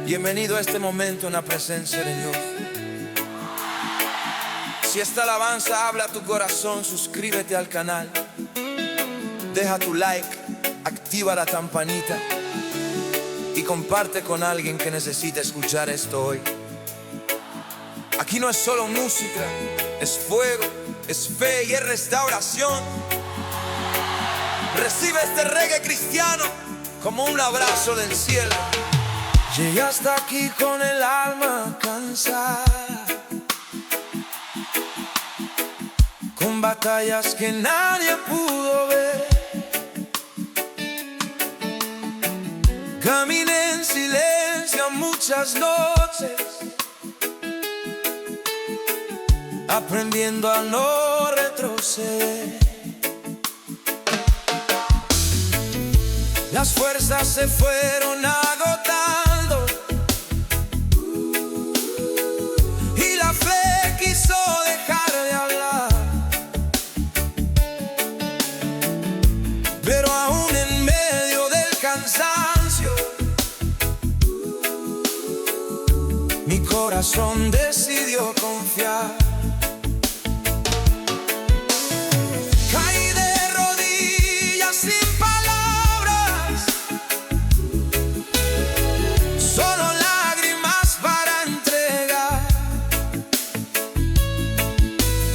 Bienvenido a este momento en la presencia de Dios. Si esta alabanza habla a tu corazón, suscríbete al canal, deja tu like, activa la campanita y comparte con alguien que necesita escuchar esto hoy. Aquí no es solo música, es fuego, es fe y es restauración. Recibe este reggae cristiano como un abrazo del cielo. Llegué hasta aquí con el alma cansada, con batallas que nadie pudo ver. Caminé en silencio muchas noches, aprendiendo a no retroceder. Las fuerzas se fueron agotando y la fe quiso dejar de hablar. Pero aún en medio del cansancio, mi corazón decidió confiar. Caí de rodillas sin palabras, solo lágrimas para entregar.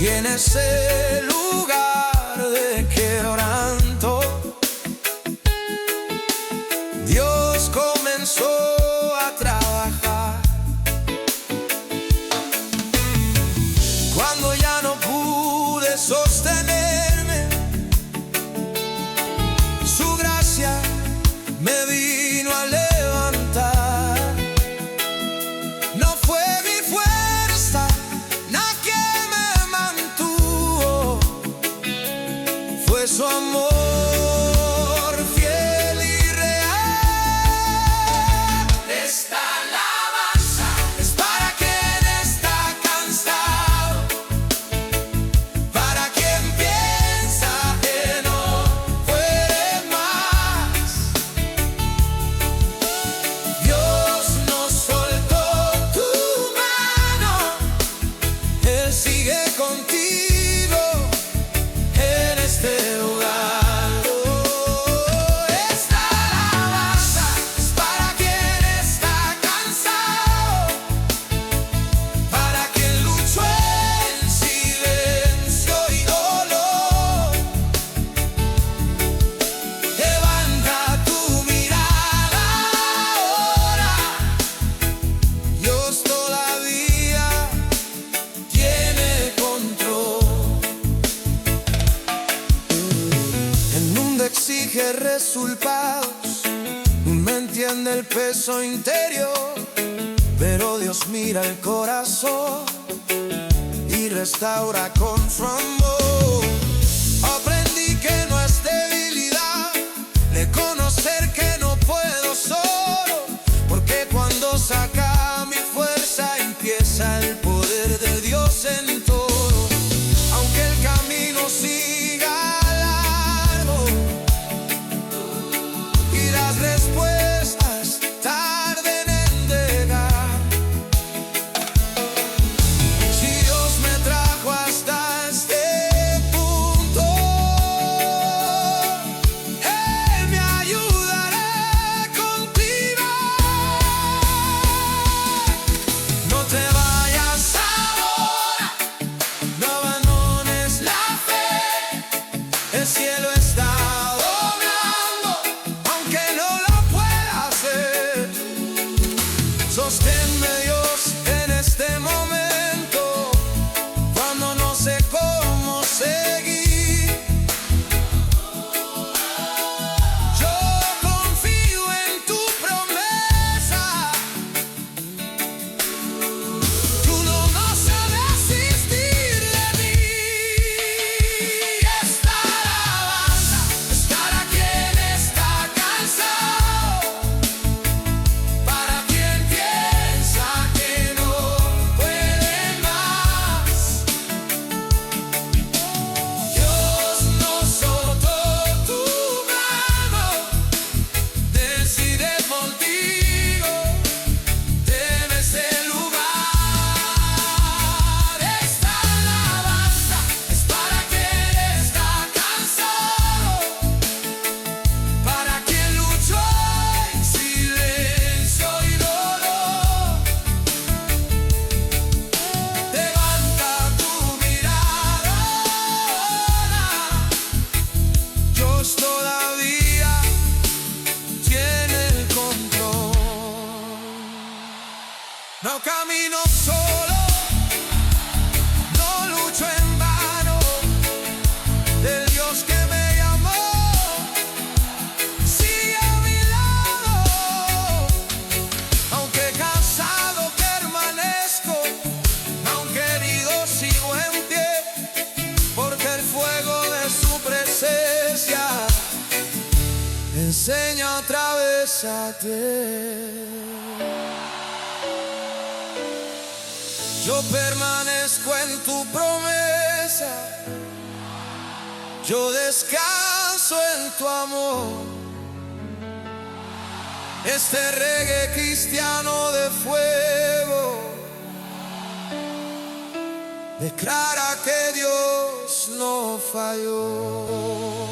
Y en ese lugar de quebranto, Dios comenzó a trabajar. Cuando ya no pude sostenerme, su gracia me vino a levantar. No fue mi fuerza la que me mantuvo, fue su amor fiel y real. Esta alabanza es para quien está cansado, para quien piensa que no puede más. Dios no soltó tu mano, Él sigue contigo en este lugar. Oh, esta alabanza es para quien está cansado, para quien luchó en silencio y dolor. Levanta tu mirada ahora, Dios todavía tiene control. El mundo exige resultados, no entiende el peso interior, pero Dios mira el corazón y restaura con su amor. Aprendí que no es debilidad reconocer que no puedo solo, porque cuando saca mi fuerza empieza el poder de Dios en todo. Aunque el camino siga largo y las respuestas tarden en llegar, si Dios me trajo hasta este punto, Él me ayudará a continuar. No te vayas ahora, no abandones la fe. No camino solo, no lucho en vano. Del Dios que me llamó sigue a mi lado. Aunque cansado permanezco, aunque herido sigo en pie, porque el fuego de su presencia me enseña otra vez a ti. Yo permanezco en tu promesa, yo descanso en tu amor. Este reggae cristiano de fuego declara que Dios no falló.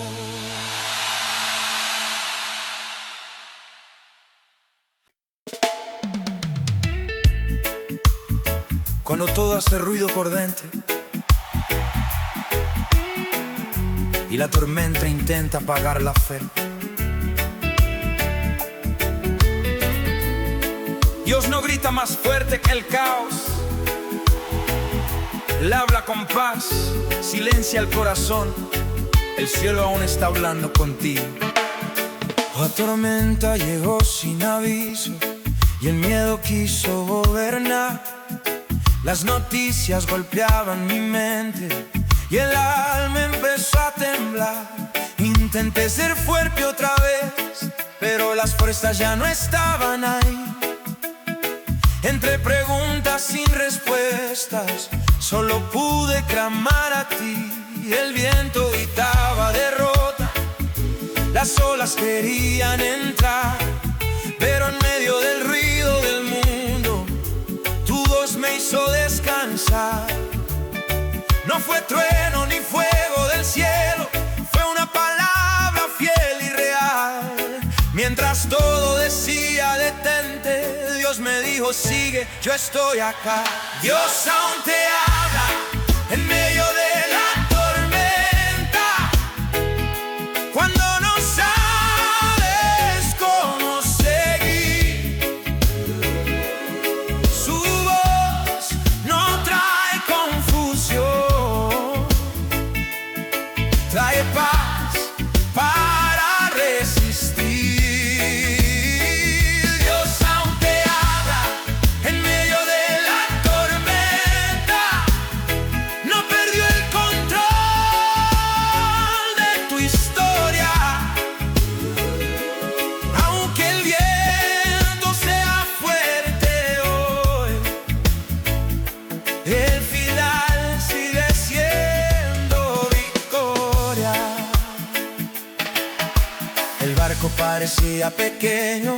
Cuando todo hace ruido por dentro y la tormenta intenta apagar la fe, Dios no grita más fuerte que el caos. Él habla con paz, silencia el corazón. El cielo aún está hablando contigo. La tormenta llegó sin aviso y el miedo quiso gobernar. Las noticias golpeaban mi mente y el alma empezó a temblar. Intenté ser fuerte otra vez, pero las fuerzas ya no estaban ahí. Entre preguntas sin respuestas, solo pude clamar a ti. El viento gritaba derrota, las olas querían entrar, pero en medio del ruido del mundo, tu voz me hizo descansar. No fue trueno ni fuego del cielo, fue una palabra fiel y real. Mientras todo decía detente, Dios me dijo sigue, yo estoy acá. Dios aún te habla en medio de la tormenta, cuando no sabes cómo seguir. Su voz no trae confusión, trae paz para resistir. Dios aún te habla en medio de la tormenta, no perdió el control de tu historia. Aunque el viento sea fuerte hoy, el final sigue siendo victoria. El barco parecía pequeño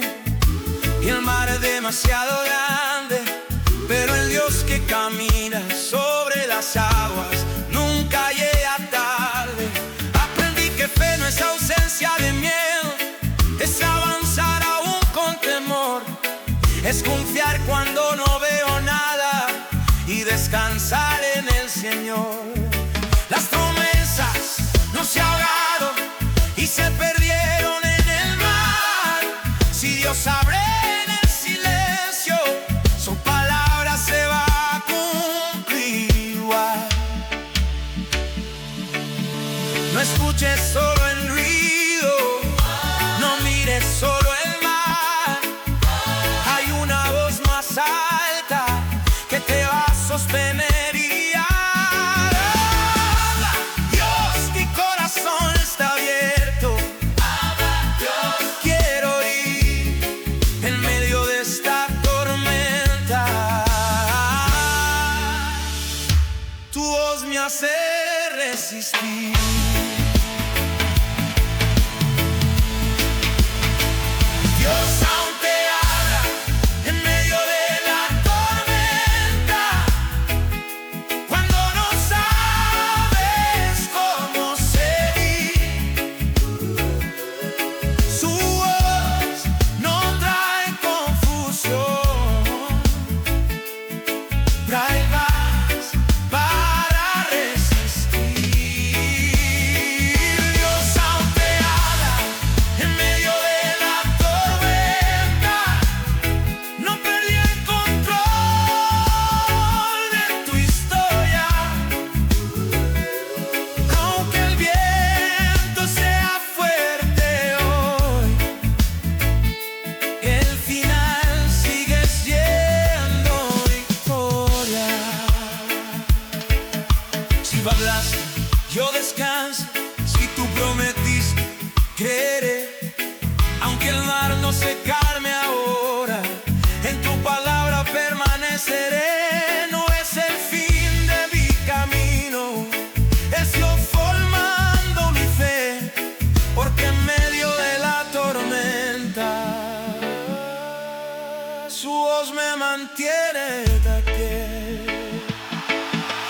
y el mar es demasiado grande, pero el Dios que camina sobre las aguas nunca llega tarde. Aprendí que fe no es ausencia de miedo, es avanzar aún con temor, es confiar cuando no veo nada y descansar en el Señor. Las promesas no se ahogaron y se perdieron en el mar. Si Dios abre en el silencio, su palabra se va a cumplir igual. No escuches solo el ruido, no mires solo el mar. Hay una voz más alta que te va a sostener y habla. Dios, mi corazón está abierto. Quiero ir en medio de esta tormenta. Tu voz me hace resistir. Dios aún te habla en medio de la tormenta, cuando no sabes cómo seguir. Su voz no trae confusión, trae paz para resistir. no secarme ahora, en tu palabra permaneceré. No es el fin de mi camino, es yo formando mi fe, porque en medio de la tormenta su voz me mantiene de pie.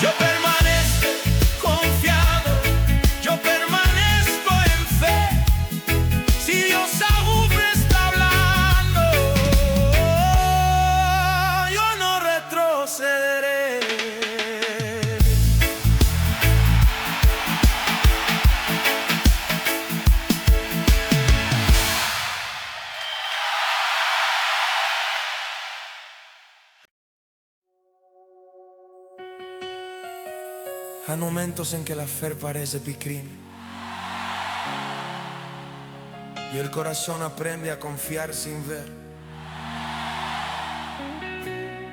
Yo permanezco confiado, yo permanezco en fe. Si Dios aún me está hablando, yo no retrocederé. Hay momentos en que la fe parece picrín y el corazón aprende a confiar sin ver.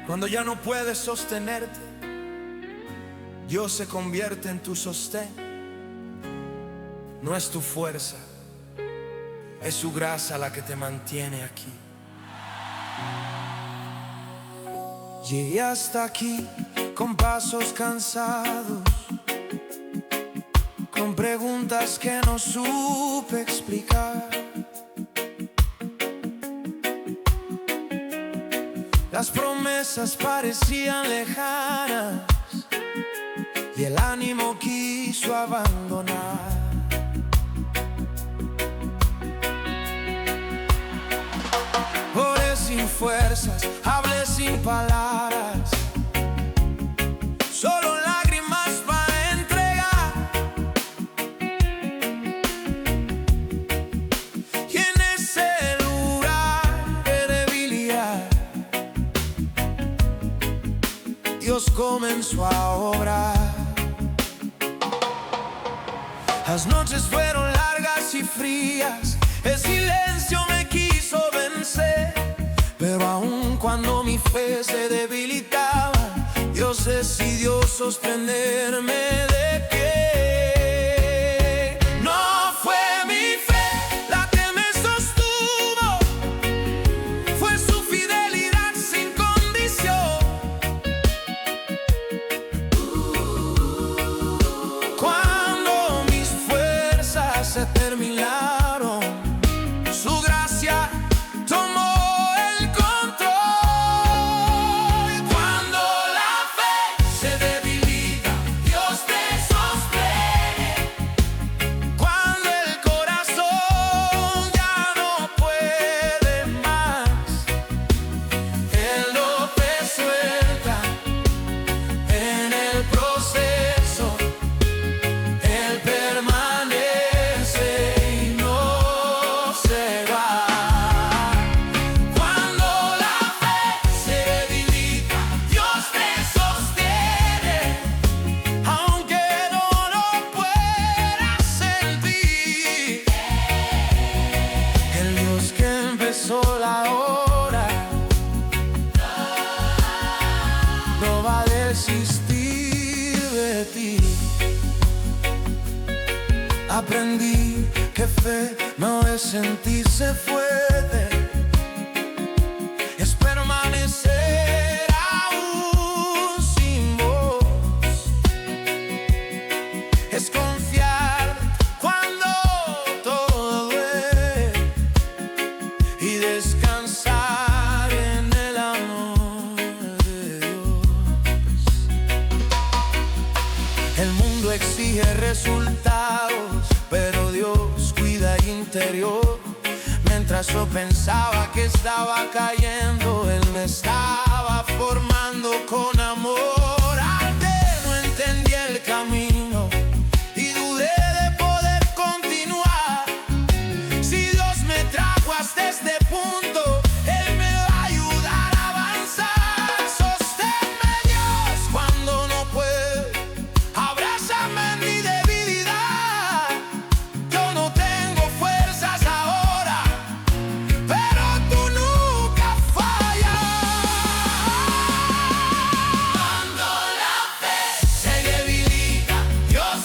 Cuando ya no puedes sostenerte, Dios se convierte en tu sostén. No es tu fuerza, es su gracia la que te mantiene aquí. Llegué hasta aquí con pasos cansados, con preguntas que no supe explicar. Las promesas parecían lejanas y el ánimo quiso abandonar. Oré sin fuerzas, hablé sin palabras, solo lágrimas para entregar. Y en ese lugar de debilidad, Dios comenzó a obrar. Las noches fueron largas y frías, el silencio me quiso vencer, pero aun cuando mi fe se debilitaba, Dios decidió sostenerme de pie. No fue mi fe la que me sostuvo, fue su fidelidad sin condición. Cuando mis fuerzas se terminaron, su gracia tomó el control. Cuando la fe se debilita, Dios te sostiene. Cuando el corazón ya no puede más, Él no te suelta en el proceso. Él permanece y no se va. Cuando la fe se debilita, Dios te sostiene. Aunque no lo puedas sentir, el Dios que empezó la obra no va a desistir de ti. Aprendí que fe no es sentirse fuerte, es permanecer aún sin voz, es confiar cuando todo duele y descansar en el amor de Dios. El mundo exige resultados, pero Dios cuida el interior. Mientras yo pensaba que estaba cayendo, Él me estaba formando con amor. Antes no entendí el camino y dudé de poder continuar. Si Dios me trajo hasta este punto, Él me va a ayudar a avanzar. Sosténme, Dios, cuando no puedo, abrázame en mi debilidad. Yo no tengo fuerzas ahora, pero tú nunca fallas. Cuando la fe se debilita, Dios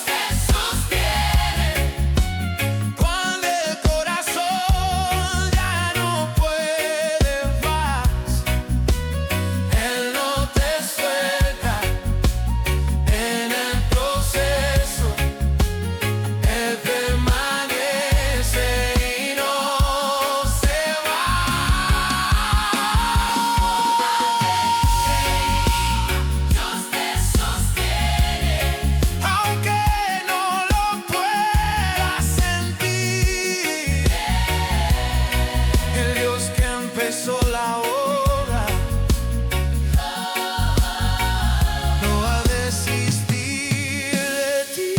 empezó la obra, no va a desistir de ti.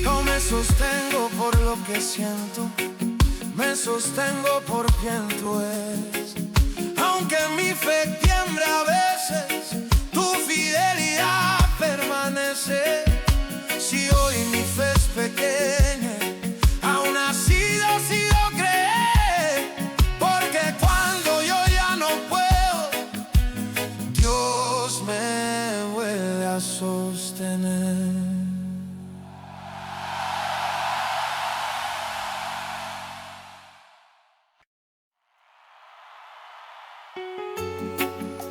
Yo me sostengo por lo que siento, me sostengo por quien tú eres. Aunque mi fe tiembla a veces, tu fidelidad permanece. Si hoy mi fe es pequeña, aún así decido creer, porque cuando yo ya no puedo, Dios me vuelve a sostener.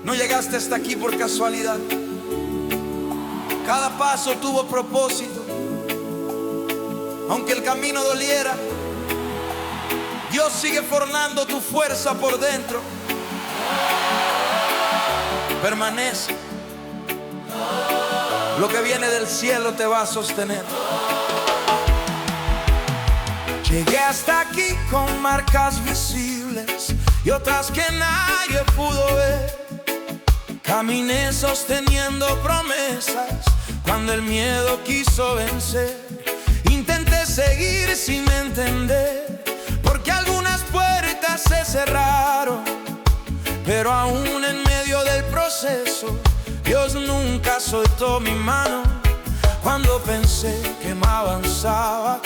No llegaste hasta aquí por casualidad. Cada paso tuvo propósito. Aunque el camino doliera, Dios sigue formando tu fuerza por dentro. Permanece. Lo que viene del cielo te va a sostener. Llegué hasta aquí con marcas visibles y otras que nadie pudo ver. Caminé sosteniendo promesas cuando el miedo quiso vencer. Intenté seguir sin entender, porque algunas puertas se cerraron. Pero aún en medio del proceso, Dios nunca soltó mi mano. Cuando pensé que me avanzaba,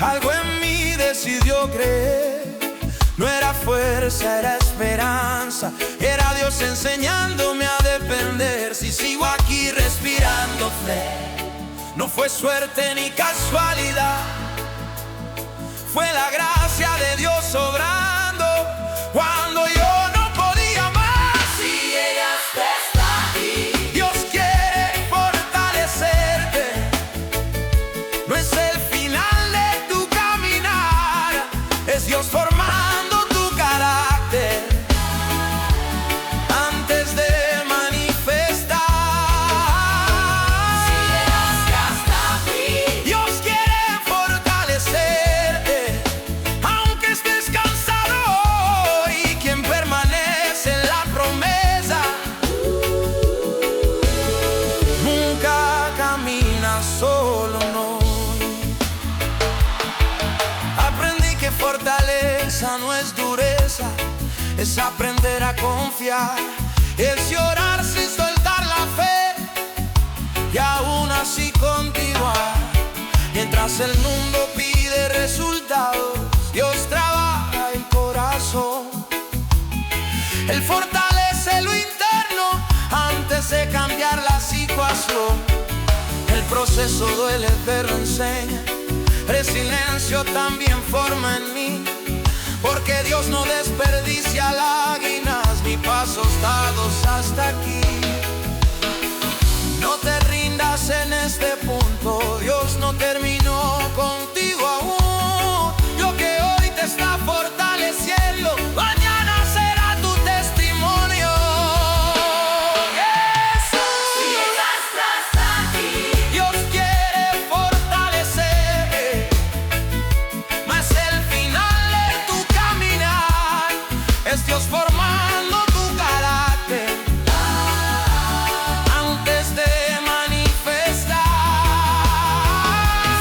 algo en mí decidió creer. No era fuerza, era esperanza, era Dios enseñándome a depender. Si sigo aquí respirando fe, no fue suerte ni casualidad, fue la gracia de Dios obrando cuando yo no podía más. Si llegaste hasta aquí, Dios quiere fortalecerte. No es el final de tu caminar, es Dios formando tu carácter antes de manifestar. Si llegaste hasta aquí, Dios quiere fortalecerte. Aunque estés cansado hoy, quien permanece en la promesa nunca camina solo, no. Aprendí que fortaleza no es dureza, es aprender a confiar, es llorar sin soltar la fe y aún así continuar. Mientras el mundo pide resultados, Dios trabaja el corazón. Él fortalece lo interno antes de cambiar la situación. El proceso duele pero enseña, resiliencia también forma en mí, porque Dios no desperdicia lágrimas ni pasos dados hasta aquí. No te rindas en este punto, Dios no terminó contigo aún. Lo que hoy te está fortaleciendo, mañana será tu testimonio. Si llegaste hasta aquí, Dios quiere fortalecer. Mas el final de tu caminar es Dios formando tu carácter antes de manifestar.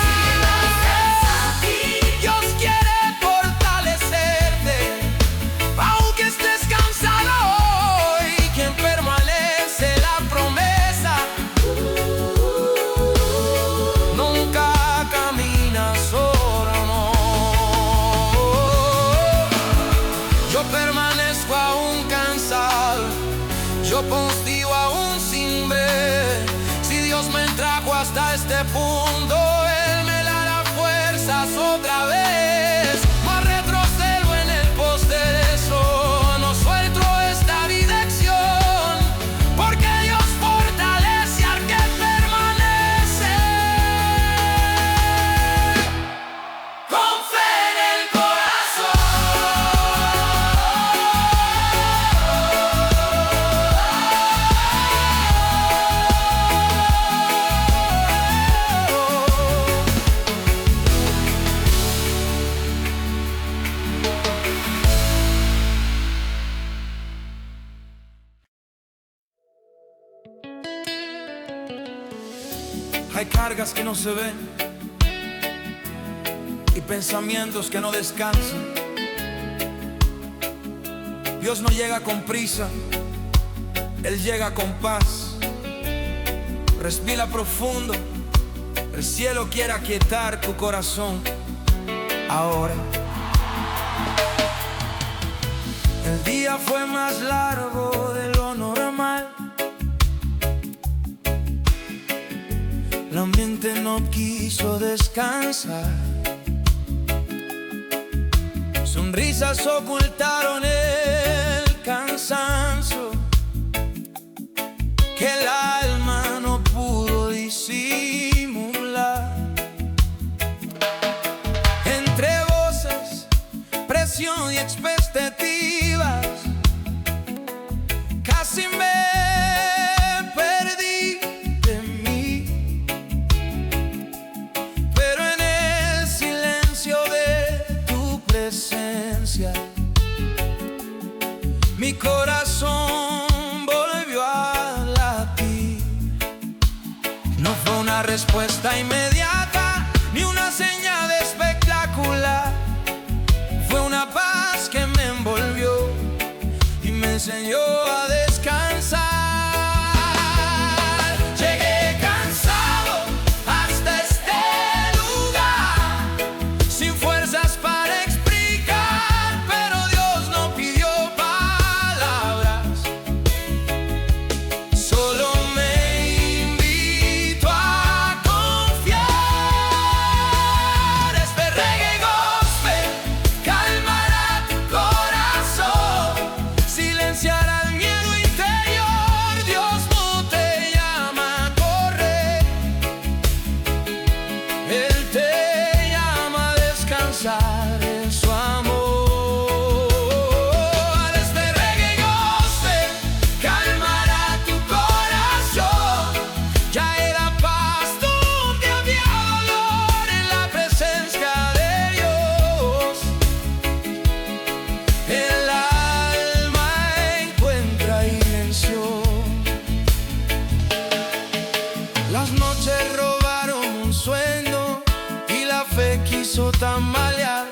Si llegaste hasta aquí, Dios quiere fortalecerte. Aunque estés cansado hoy, quien permanece la promesa nunca camina solo, no. Yo permanezco aún cansado, yo posteo aún sin ver. Si Dios me trajo hasta este punto, Él me dará fuerzas otra vez. No retrocedo en el postezo, no suelto esta dirección, porque Dios fortalece al que permanece. Con fe en el corazón. Hay cargas que no se ven y pensamientos que no descansan. Dios no llega con prisa, Él llega con paz. Respira profundo, el cielo quiere aquietar tu corazón ahora. El día fue más largo de lo normal. La mente no quiso descansar. Sonrisas ocultaron el cansancio que el alma no pudo disimular. Entre voces, presión y expectativas, casi me perdí de mí. Pero en el silencio de tu presencia, mi corazón volvió a latir. No fue una respuesta inmediata, ni una señal espectacular. Fue una paz que me envolvió y me enseñó a descansar. Llegué cansado hasta este lugar, sin fuerzas para explicar, pero Dios no pidió palabras, solo me invitó a confiar. Este reggae gospel calmará tu corazón, silenciará el miedo interior. Dios no te llama a correr, Él te llama a descansar en su amor. Este reggae gospel calmará tu corazón. Ya era paz donde había dolor, en la presencia de Dios el alma encuentra dimensión. Las noches robaron un sueño y la fe quiso tambalear,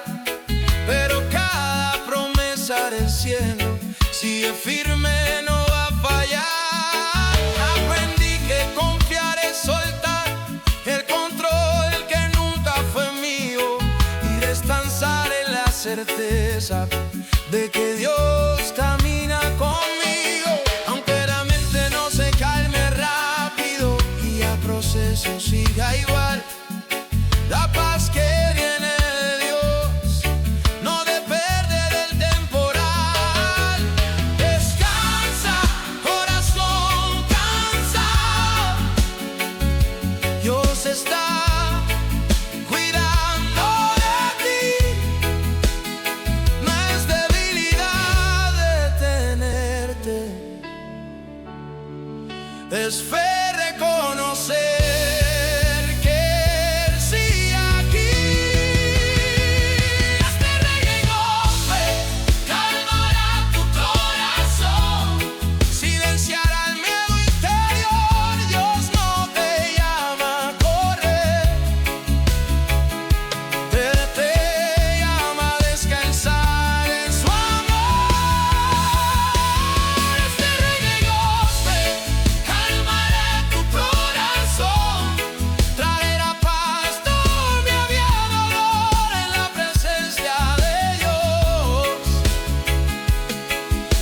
pero cada promesa del cielo sigue firme, no va a fallar. Aprendí que confiar es soltar el control que nunca fue mío y descansar en la certeza de que Dios camina conmigo. Aunque la mente no se calme rápido y el proceso siga igual, la paz que viene de Dios no depende del temporal. Descansa, corazón cansado, Dios está cuidando de ti. No es debilidad detenerte, es fe reconocer que Él sigue aquí. Este reggae gospel calmará tu corazón, silenciará el miedo interior. Dios no te llama a correr, Él te llama a descansar en su amor. Este reggae gospel calmará tu corazón, traerá paz donde había dolor, en la presencia de Dios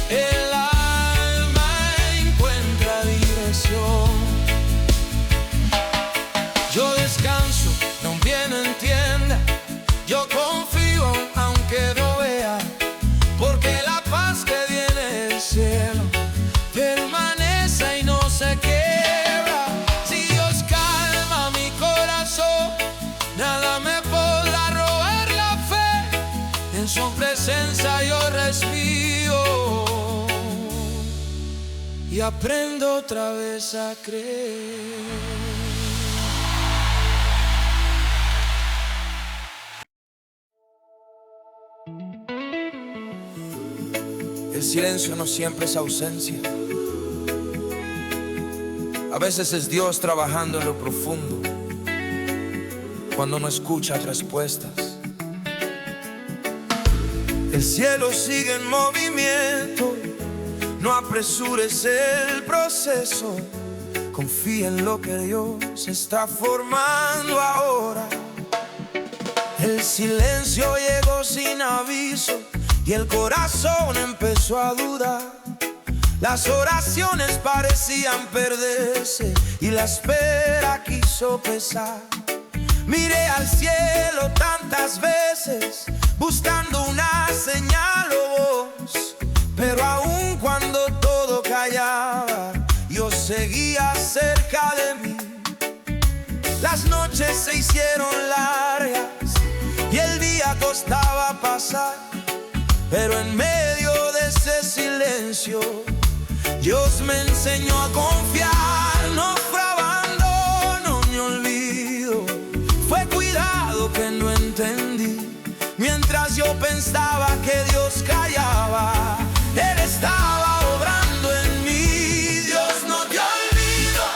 el alma encuentra dirección. Yo descanso aunque no entienda, yo confío aunque no vea, porque la paz que viene del cielo permanece y no se quiebra. Si Dios calma mi corazón, nada me podrá robar la fe. En su presencia yo respiro y aprendo otra vez a creer. El silencio no siempre es ausencia. A veces es Dios trabajando en lo profundo. cuando no escuchas respuestas. El cielo sigue en movimiento, no apresures el proceso. Confía en lo que Dios está formando ahora. El silencio llegó sin aviso y el corazón empezó a dudar. Las oraciones parecían perderse y la espera quiso pesar. Miré al cielo tantas veces buscando una señal o voz, pero aun cuando todo callaba, Dios seguía cerca de mí. Las noches se hicieron largas y el día costaba pasar, pero en medio de ese silencio Dios me enseñó a confiar. No fue abandono ni olvido, fue cuidado que no entendí. Mientras yo pensaba que Dios callaba, Él estaba obrando en mí. Dios no te olvidó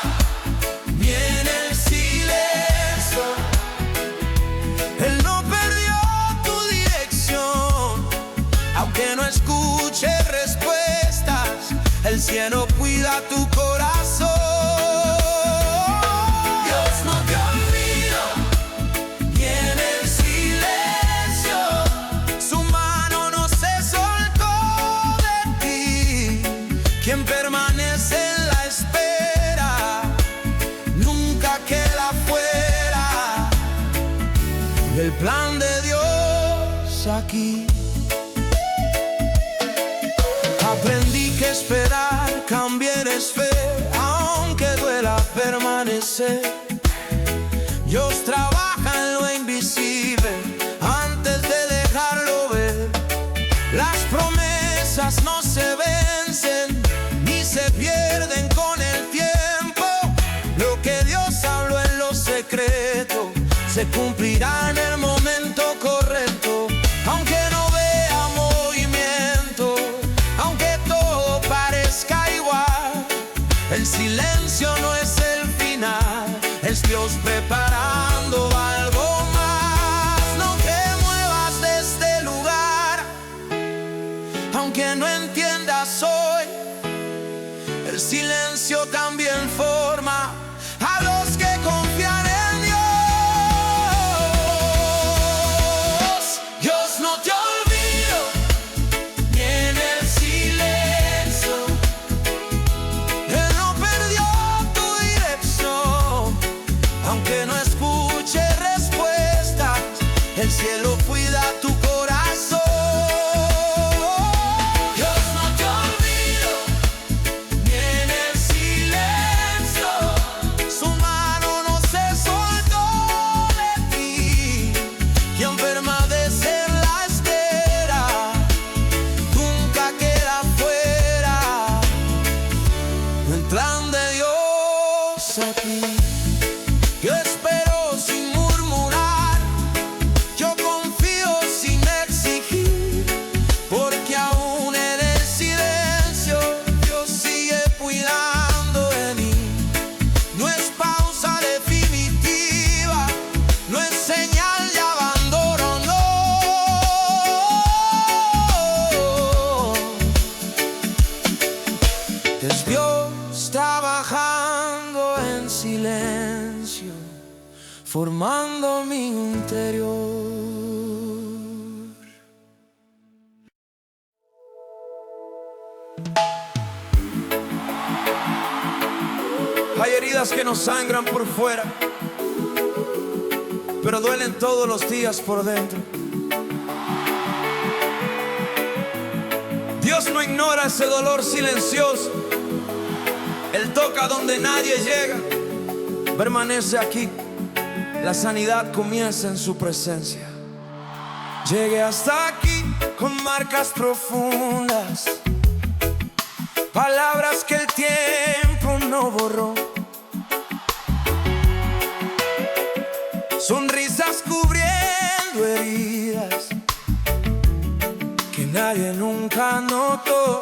ni en el silencio, Él no perdió tu dirección. Aunque no escuches respuestas, el cielo cuida tu corazón. Dios no te olvidó ni en el silencio, su mano no se soltó de ti. Quien permanece en la espera nunca queda fuera del plan de Dios aquí. Aprendí que esperar también es fe, aunque duela permanecer. Dios trabaja en lo invisible antes de dejarlo ver. Las promesas no se vencen ni se pierden con el tiempo. Lo que Dios habló en lo secreto se cumplirá en el momento correcto. Aunque no vea movimiento, aunque todo parezca igual, el silencio no es el final, es Dios preparando algo más. No te muevas de este lugar, aunque no entiendas hoy, el silencio también forma a los que confían en Dios. Dios no te olvidó ni en el silencio, Él no perdió tu dirección. Aunque no escuches respuestas, el cielo cuida tu corazón. Dios no te olvidó ni en el silencio, su mano no se soltó de ti. Quien permanece en la espera nunca queda fuera del plan de Dios aquí. Yo espero sin murmurar, yo confío sin exigir, porque aún en el silencio Dios sigue cuidando de mí. No es pausa definitiva, no es señal de abandono, no. Es Dios trabajando en silencio, formando mi interior. Hay heridas que nos sangran por fuera, pero duelen todos los días por dentro. Dios no ignora ese dolor silencioso. Él toca donde nadie llega, permanece aquí. La sanidad comienza en su presencia. Llegué hasta aquí con marcas profundas, palabras que el tiempo no borró, sonrisas cubriendo heridas que nadie nunca notó.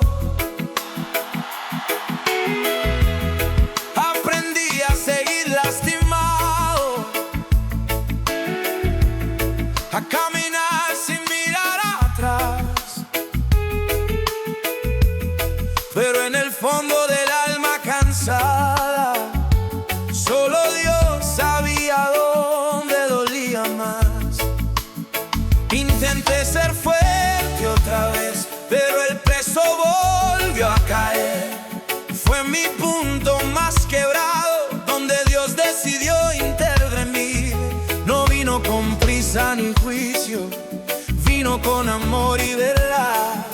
Aprendí a seguir lastimado pero en el fondo del alma cansada, solo Dios sabía dónde dolía más. Intenté ser fuerte otra vez, pero el peso volvió a caer. Fue mi punto más quebrado, donde Dios decidió intervenir. No vino con prisa ni juicio, vino con amor y verdad.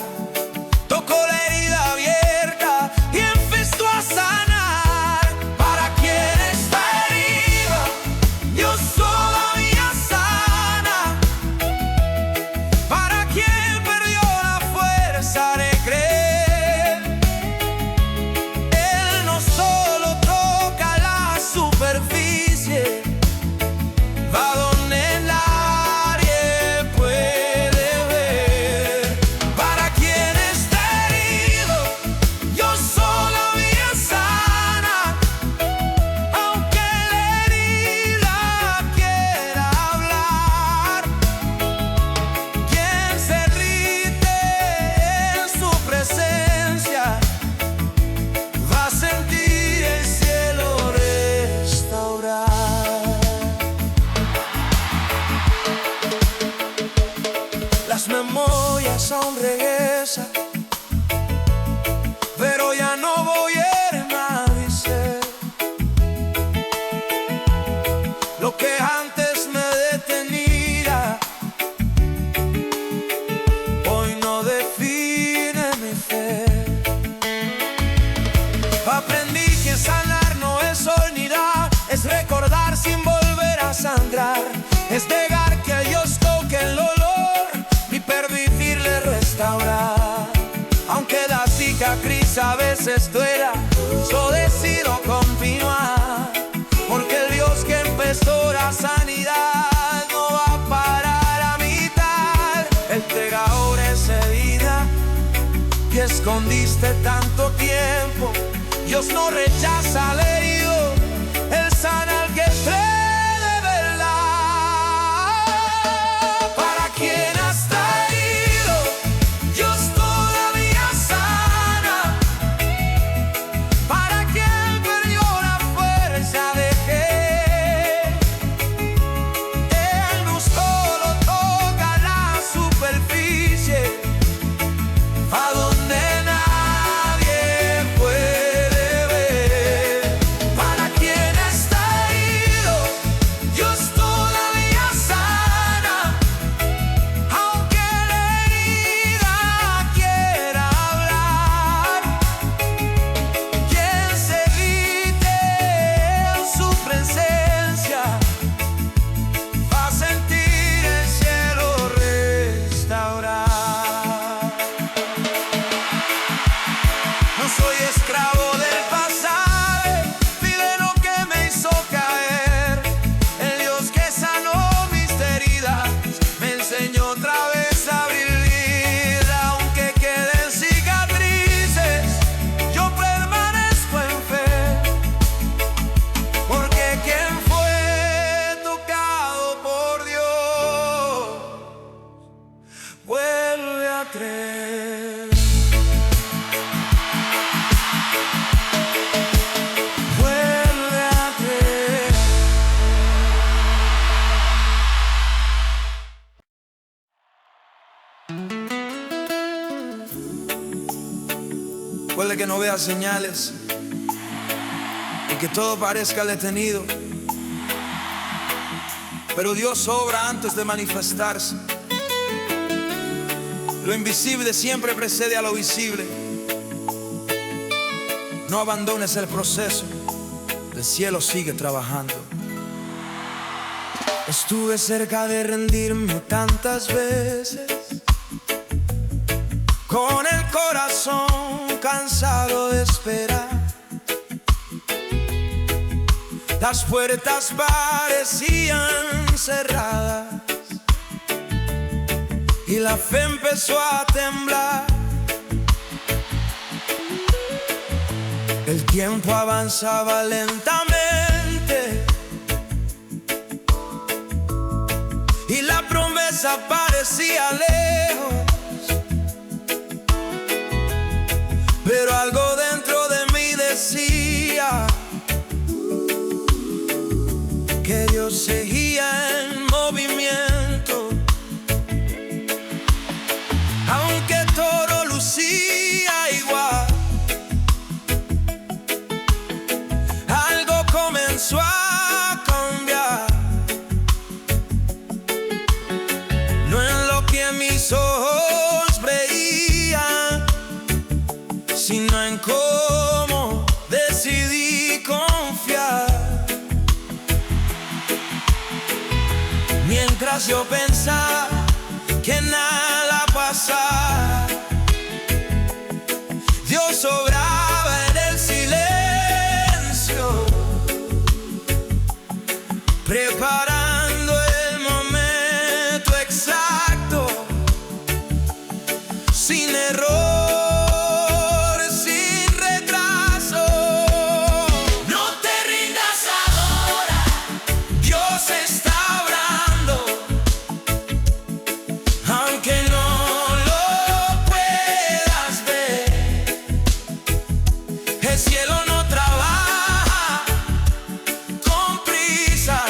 Tocó la herida abierta y empezó a sanar. Para quien está herido, Dios todavía sana. Para quien perdió la fuerza de creer, Él no solo toca la superficie, va donde nadie puede ver. Para quien está herido, Dios todavía sana. Aunque la herida quiera hablar, quien se rinde en su presencia va a sentir el cielo restaurar. Las memorias aún regresan, pero ya no voy a hermanizar lo que antes me detenía. Hoy no define mi fe. Aprendí que sanar no es olvidar, es recordar sin volver a sangrar, es dejar que Dios toque el dolor y permitirle restaurar. Aunque la cicatriz a veces duela, yo decido continuar, porque el Dios que empezó la sanidad no va a parar a mitad. Él entrega ahora esa herida que escondiste tanto tiempo. Dios no rechaza al herido, Él sana al que cree de verdad. Para quien está herido, Dios todavía sana. Para quien perdió la fuerza de creer, Él no solo toca la superficie, a donde nadie puede ver. Para quien está herido, Dios todavía sana. Aunque la herida quiera hablar, quien se grite en su presencia va a sentir el cielo restaurar. No soy esclavo del pasado, vive lo que me hizo caer. El Dios que sanó mis heridas me enseñó otra vez a vivir. Aunque queden cicatrices, yo permanezco en fe, porque quien fue tocado por Dios vuelve a creer. Vuelve a creer. Puede que no vea señales y que todo parezca detenido, pero Dios obra antes de manifestarse. Lo invisible siempre precede a lo visible. No abandones el proceso, el cielo sigue trabajando. Estuve cerca de rendirme tantas veces, con el corazón cansado de esperar. Las puertas parecían cerradas y la fe empezó a temblar. El tiempo avanzaba lentamente y la promesa parecía lejos, pero algo todo seguía en movimiento, aunque todo lucía igual. Algo comenzó a cambiar, no en lo que mis ojos veían, sino en cómo decidí confiar. Mientras yo pensaba que nada pasara, Dios obraba en el silencio, preparando el momento exacto, sin error, sin retraso. No te rindas ahora, Dios está obrando, aunque no lo puedas ver. El cielo no trabaja con prisa,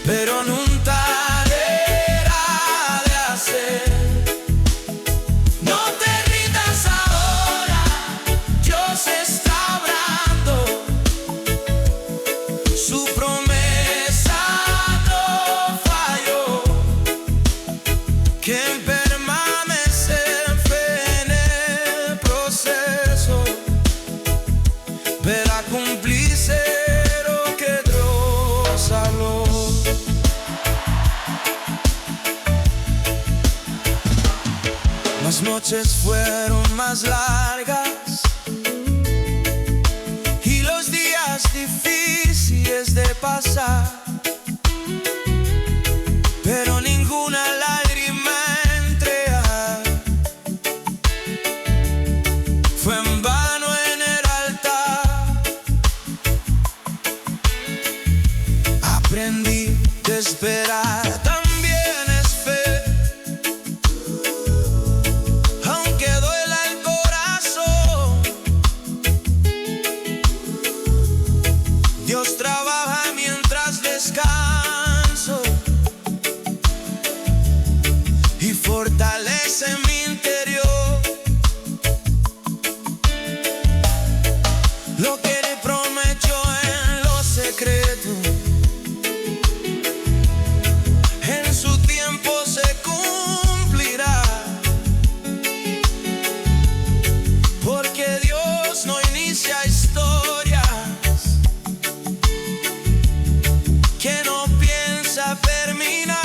pero nunca dejará de hacer. No te rindas ahora, Dios está obrando, su promesa no falló. Quien permanece en fe en el proceso verá cumplirse lo que Dios habló. Las noches fueron más largas y los días difíciles de pasar, pero ninguna lágrima entregar fue en vano en el altar. Aprendí de esperar, también es fe, aunque duela el corazón. Dios trabaja mientras descanso y fortalece mi interior. Lo que le prometió en lo secreto, en su tiempo se cumplirá, porque Dios no inicia historias que no piensa terminar.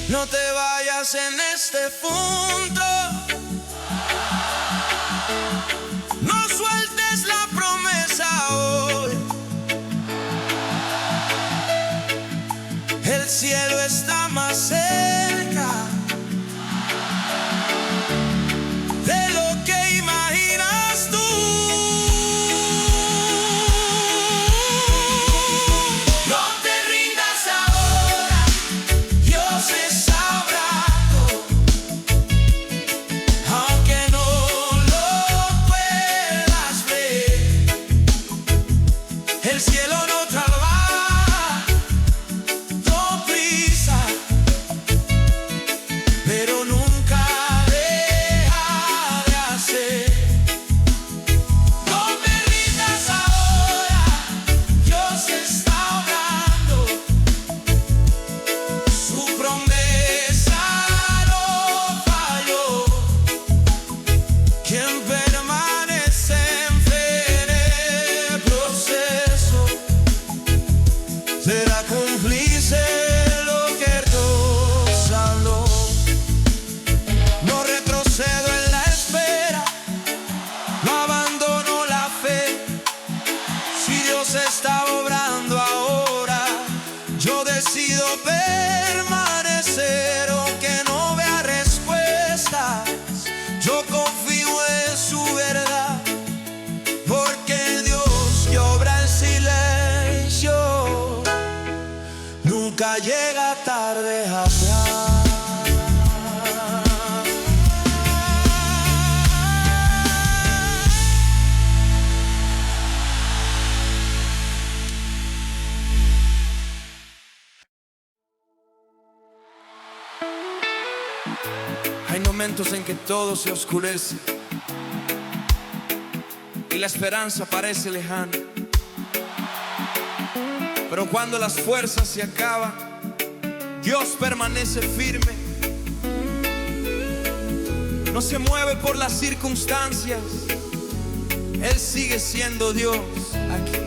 No te vayas en este punto, no sueltes la promesa hoy. El cielo está más cerca de lo que imaginas tú. No te rindas ahora, Dios está obrando, aunque no lo puedas ver. El cielo no trabaja con prisa, pero nunca deja de hacer. No te rindas ahora, Dios está obrando, su promesa no falló. Quien permanece en fe en el proceso será cumplirse lo que Dios habló. No retrocedo en la espera, no abandono la fe. Si Dios está obrando ahora, yo decido permanecer aunque no vea respuestas. Yo confío en su verdad, porque Dios que obra en silencio nunca llega tarde atrás. momentos en que todo se oscurece y la esperanza parece lejana. Pero cuando las fuerzas se acaban, Dios permanece firme. No se mueve por las circunstancias, Él sigue siendo Dios aquí.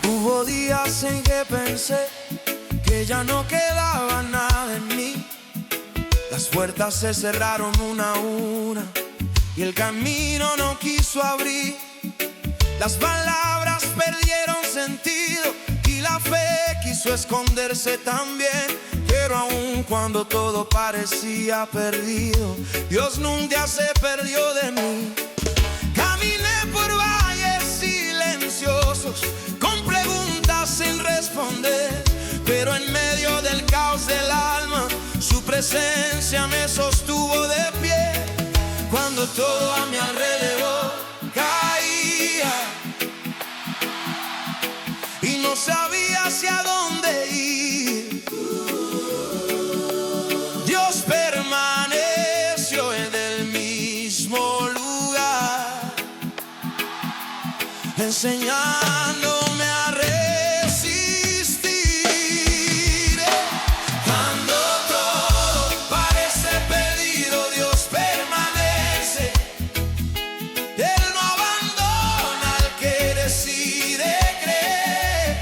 Hubo días en que pensé que ya no quedaba nada en mí. Las puertas se cerraron una a una y el camino no quiso abrir. Las palabras perdieron sentido y la fe quiso esconderse también. Pero aun cuando todo parecía perdido, Dios nunca se perdió de mí. Caminé por valles silenciosos con preguntas sin responder, pero en medio del caos del alma su presencia me sostuvo de pie. Cuando todo a mi alrededor caía y no sabía hacia dónde ir, Dios permaneció en el mismo lugar, enseñándome a resistir. Cuando todo parece perdido, Dios permanece. Él no abandona al que decide creer.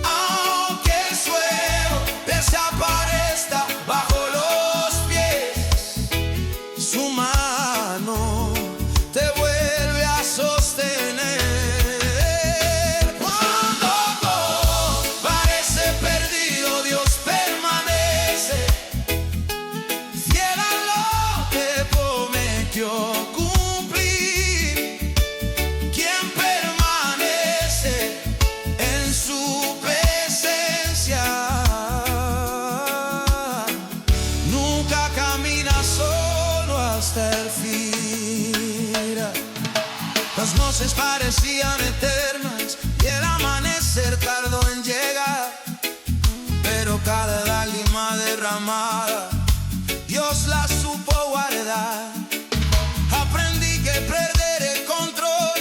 Aunque el suelo desaparezca bajo los pies, su mano te vuelve a sostener. Cuando todo parece perdido, Dios permanece fiel a lo que prometió cumplir. Quien permanece en su presencia nunca camina solo hasta el fin. Las noches parecían eternas y el amanecer tardó en llegar, pero cada lágrima derramada Dios la supo guardar. Aprendí que perder el control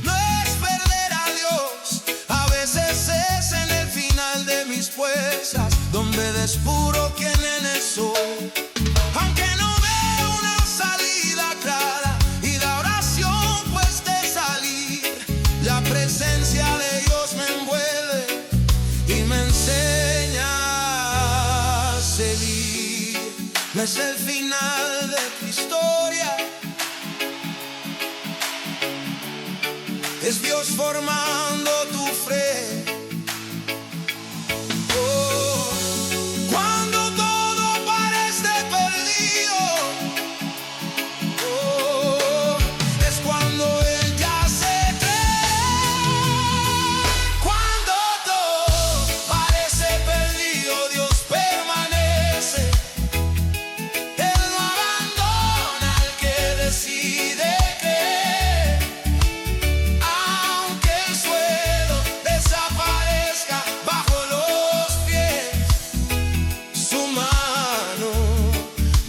no es perder a Dios. A veces es en el final de mis fuerzas donde descubro quién en Él soy. Aunque no veo una salida clara y la oración cueste salir, la presencia de Dios me envuelve y me enseña a seguir. No es el final de tu historia, es Dios formando tu fe. Oh, cuando todo parece perdido, oh, es cuando Él ya se cree. Cuando todo parece perdido, Dios permanece. Él no abandona al que decide creer. Aunque el suelo desaparezca bajo los pies, su mano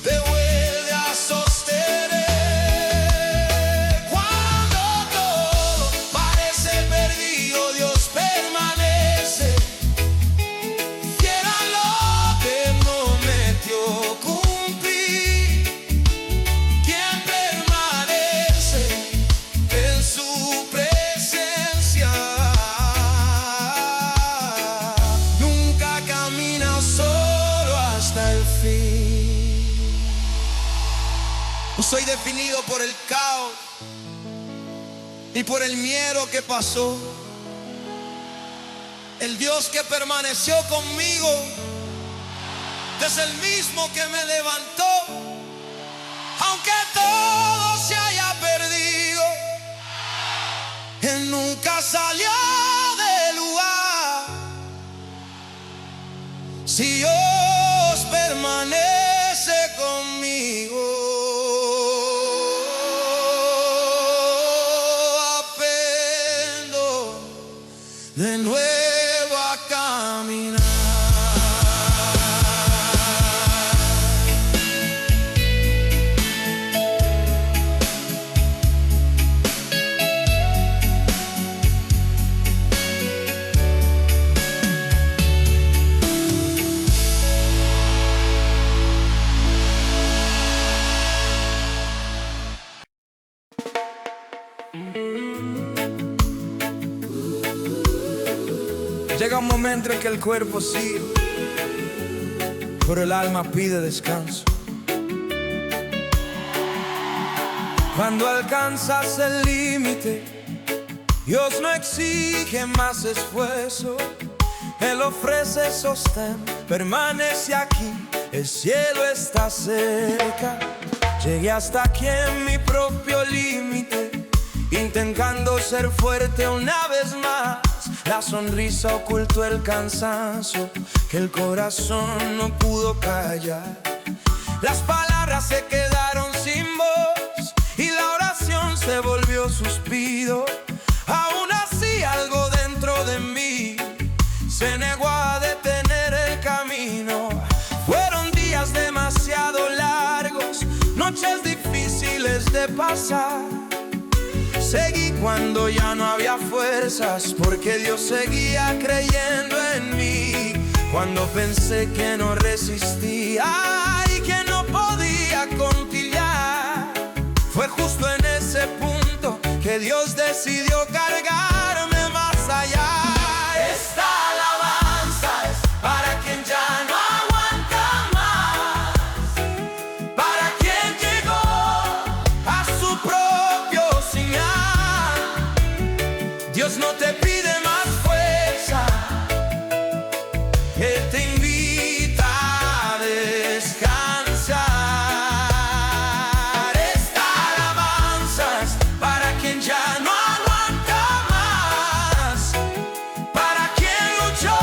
te vuelve a sostener. Cuando todo parece perdido, Dios permanece fiel a lo que prometió cumplir. Quien permanece en su presencia nunca camina solo hasta el fin. No soy definido por el caos ni por el miedo que pasó. El Dios que permaneció conmigo es el mismo que me levantó. Aunque todo se haya perdido, Él nunca salió del lugar. Si Dios permanece conmigo, aprendo de nuevo a caminar. Llega un momento en que el cuerpo sigue, pero el alma pide descanso. Cuando alcanzas el límite, Dios no exige más esfuerzo. Él ofrece sostén, permanece aquí, el cielo está cerca. Llegué hasta aquí en mi propio límite, intentando ser fuerte una vez más. La sonrisa ocultó el cansancio que el corazón no pudo callar. Las palabras se quedaron sin voz y la oración se volvió suspiro. Aún así algo dentro de mí se negó a detener el camino. Fueron días demasiado largos, noches difíciles de pasar. Seguí cuando ya no había fuerzas, porque Dios seguía creyendo en mí. Cuando pensé que no resistía y que no podía continuar, fue justo en ese punto que Dios decidió cargarme más allá. Esta alabanza es para quien ya no aguanta más, para quien llegó a su propio final. Dios no te pide más fuerza, Él te invita a descansar. Esta alabanza es para quien ya no aguanta más, para quien luchó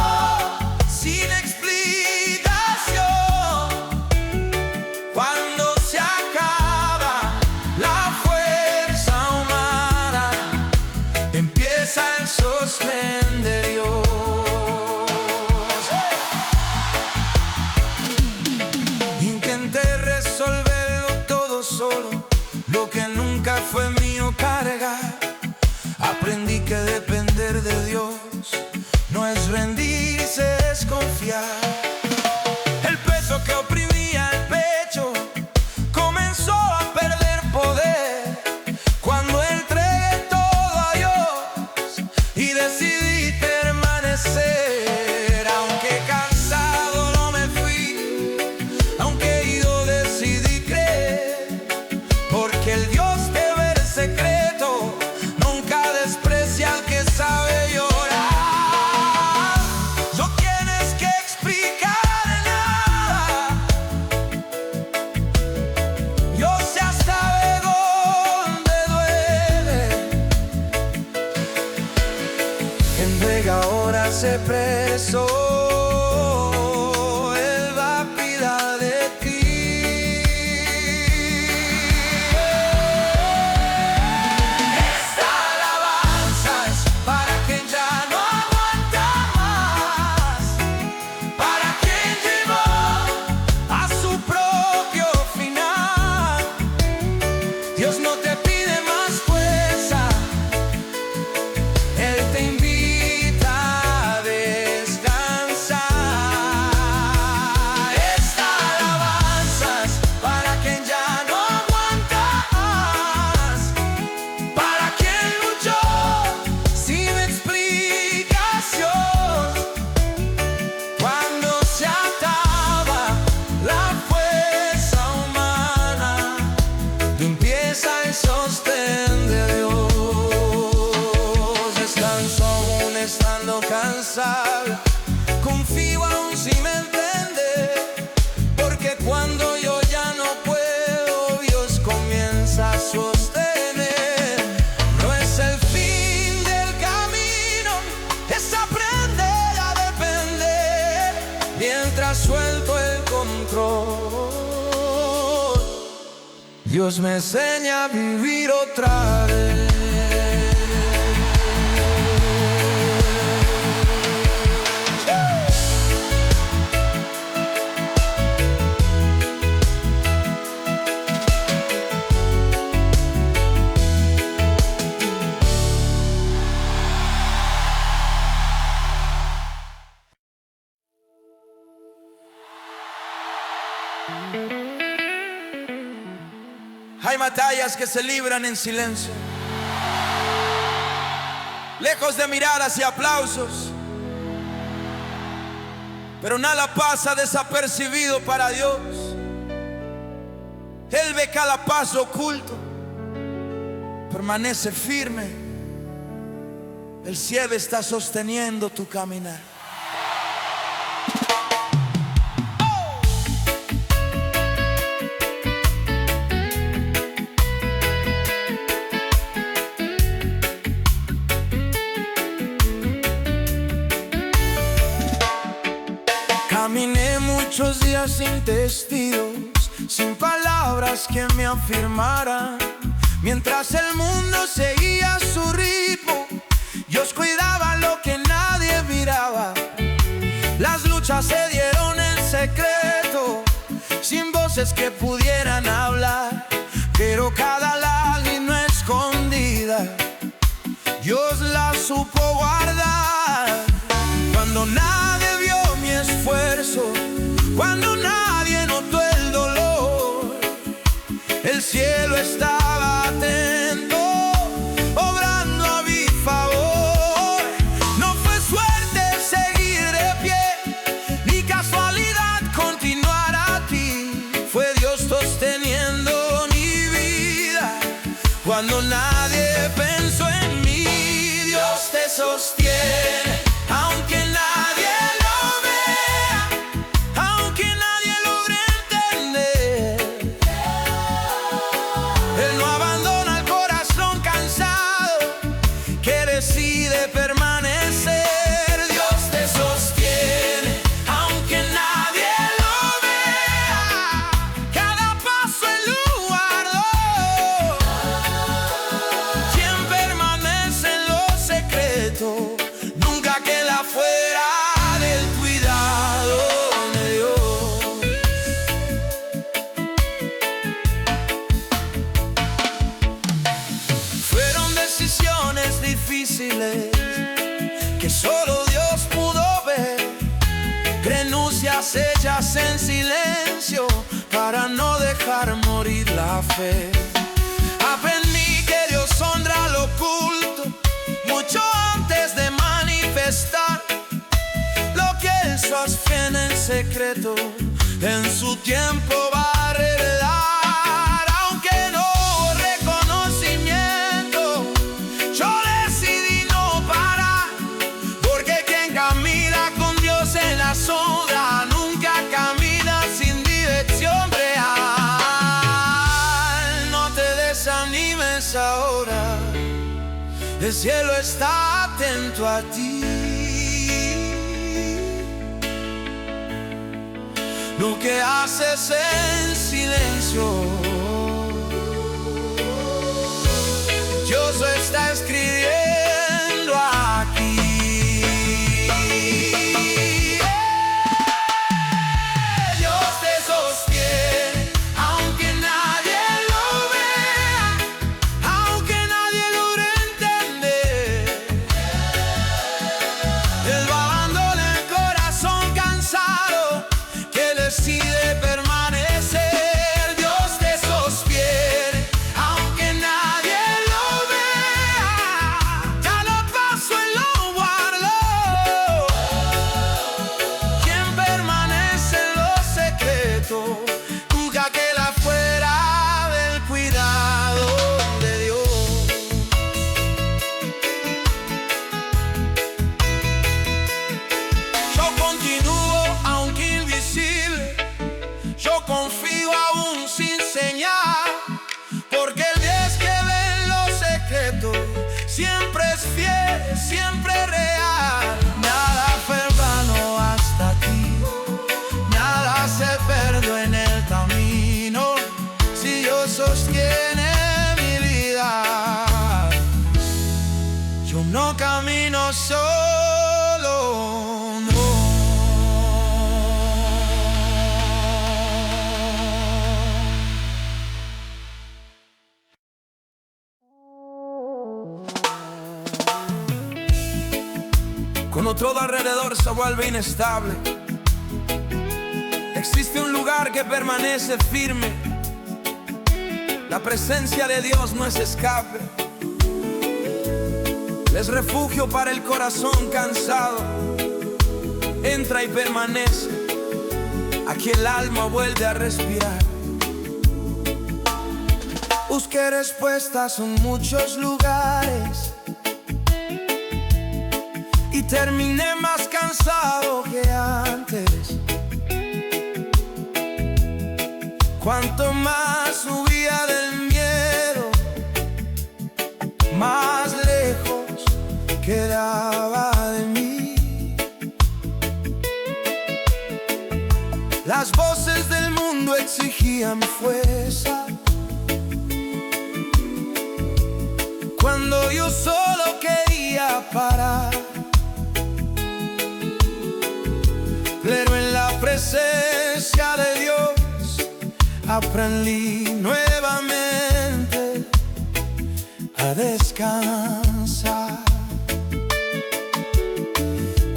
sin explicación. Cuando se acaba la fuerza humana, empieza el sostén de Dios. Intenté resolverlo todo solo, lo que nunca fue mío cargar. Aprendí que depender de Dios no es rendirse, es confiar. El peso que oprimía el pecho comenzó a perder poder cuando entregué todo a Dios y decidí permanecer. Aunque cansado no me fui, aunque herido decidí creer, porque el Dios que ve el secreto nunca desprecia al que sabe llorar. No tienes que explicar nada, yo sé hasta de dónde duele. Entrega ahora se preso, Él va a cuidar de ti. Esta alabanza es para quien ya no aguanta más, para quien llegó a su propio final. Dios no te pide más fuerza, Él te invita a descansar. Esta alabanza es para quien ya no aguanta más, para quien luchó sin explicación. Cuando se acaba la fuerza humana, empieza el sostén de Dios. Descanso aún estando cansado, confío aún sin entender, porque cuando yo ya no puedo, Dios comienza a sostener. No es el fin del camino, es aprender a depender mientras suelto el control. Dios me enseña a vivir otra vez. Hay batallas que se libran en silencio, lejos de miradas y aplausos. pero nada pasa desapercibido para Dios. Él ve cada paso oculto, permanece firme. El cielo está sosteniendo tu caminar. Caminé muchos días sin testigos, sin palabras que me afirmaran. Mientras el mundo seguía su ritmo, Dios cuidaba lo que nadie miraba. Las luchas se dieron en secreto, sin voces que pudieran hablar. Pero cada lágrima escondida, Dios la supo guardar. Cuando nadie vio mi esfuerzo, cuando nadie notó el dolor, el cielo estaba atento, obrando a mi favor. No fue suerte seguir de pie, ni casualidad continuar aquí. Fue Dios sosteniendo mi vida cuando nadie pensó en mí. Dios te sostiene, aunque nadie lo vea, aunque nadie logre entender. Él no abandona al corazón cansado que decide permanecer. Dios te sostiene, aunque nadie lo vea, cada paso Él lo guardó. Quien permanece en lo secreto nunca queda fuera del cuidado de Dios. Fueron decisiones difíciles que solo Dios pudo ver, renuncias hechas en silencio para no dejar morir la fe. Aprendí que Dios honra lo oculto mucho antes de manifestar lo que Él sostiene en secreto, en su tiempo va a revelar. Aunque no hubo reconocimiento, yo decidí no parar, porque quien camina con Dios en la sombra nunca camina sin dirección real. No te desanimes ahora, el cielo está atento a ti. Lo que haces en silencio, Dios lo está escribiendo aquí. Dios te sostiene, aunque nadie lo vea, aunque nadie logre entender. Él va abandona el corazón cansado que decide permanecer. Dios te sostiene, aunque nadie lo vea, cada paso Él lo guardó. Quien permanece en lo secreto nunca queda fuera del cuidado de Dios. Yo continúo aunque invisible, yo confío aún sin señal, porque el Dios que ve en lo secreto siempre es fiel, siempre real. Nada fue en vano hasta aquí, nada se perdió en el camino. Si Dios sostiene mi vida, yo no camino solo, no. Cuando todo alrededor se vuelve inestable, existe un lugar que permanece firme. La presencia de Dios no es escape, es refugio para el corazón cansado. En entra y permanece, aquí el alma vuelve a respirar. Busqué respuestas en muchos lugares y terminé más cansado que antes. Cuanto más huía del miedo, más lejos quedaba de mí. Las voces del mundo exigían fuerza, cuando yo solo quería parar. Pero en la presencia de Dios aprendí nuevamente a descansar.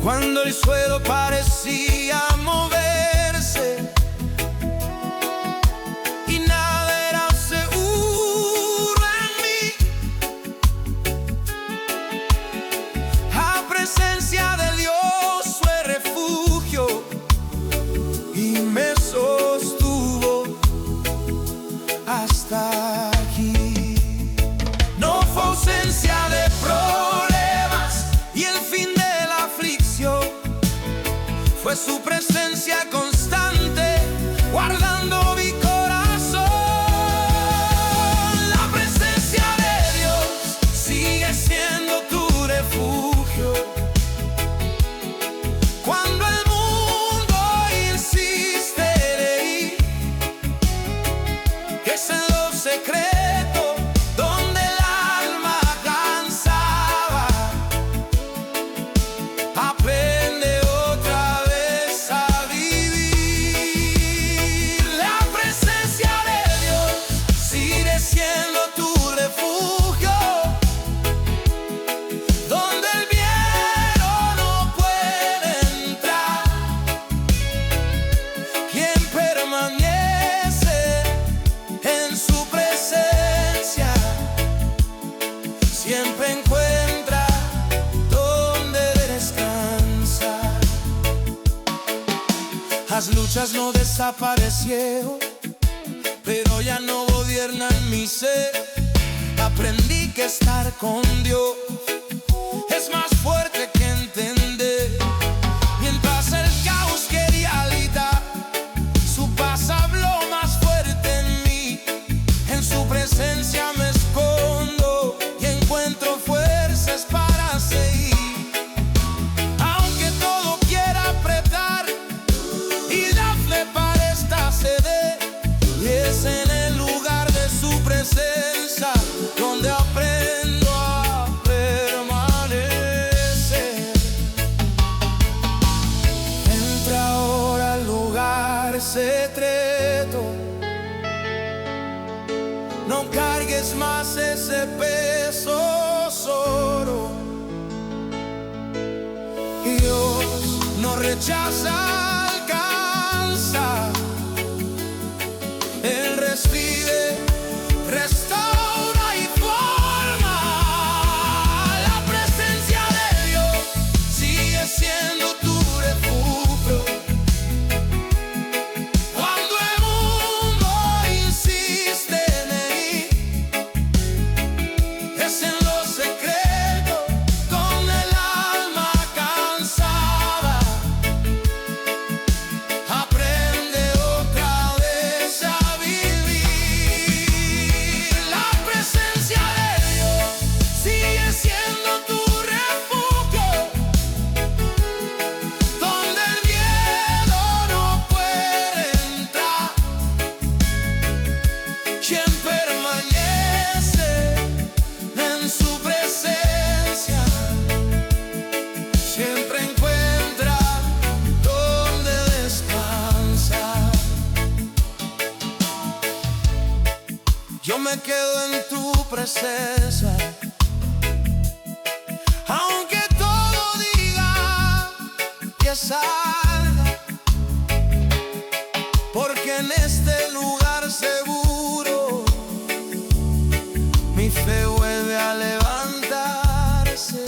Cuando el suelo parecía moverse y nada era seguro en mí, la presencia de Dios fue refugio y me sostuvo hasta aquí. No fue ausencia de problemas y el fin de la aflicción, fue su presencia constante guardando mi corazón. La presencia de Dios sigue siendo tu refugio cuando el mundo insiste en ir. Es en lo secreto donde el alma cansaba, aprende otra vez a vivir. La presencia de Dios sigue siendo tu refugio, donde el miedo no puede entrar. Quien permanece en su presencia siempre encuentra donde descansar. Las luchas no desaparecieron, pero ya no gobiernan mi ser. Aprendí que estar con Dios es más fuerte que entender. Mientras el caos quería gritar, su paz habló más fuerte en mí. En su presencia me escondo y encuentro fuerzas para seguir. Aunque todo quiera apretar y la fe parezca ceder, y es en el lugar de su presencia donde aprendo a permanecer. Entra ahora al lugar secreto, no cargues más ese peso solo. Dios no rechaza, alcanza. Él revive, restaura y forma. La presencia de Dios sigue siendo tu refugio cuando el mundo insiste en ir. Es en lo secreto donde el alma cansada aprende otra vez a vivir. La presencia de Dios sigue siendo tu refugio, donde el miedo no puede entrar. Quien permanece en su presencia siempre encuentra donde descansar. Yo me quedo en tu presencia, aunque todo diga que salga, porque en este lugar seguro mi fe vuelve a levantarse.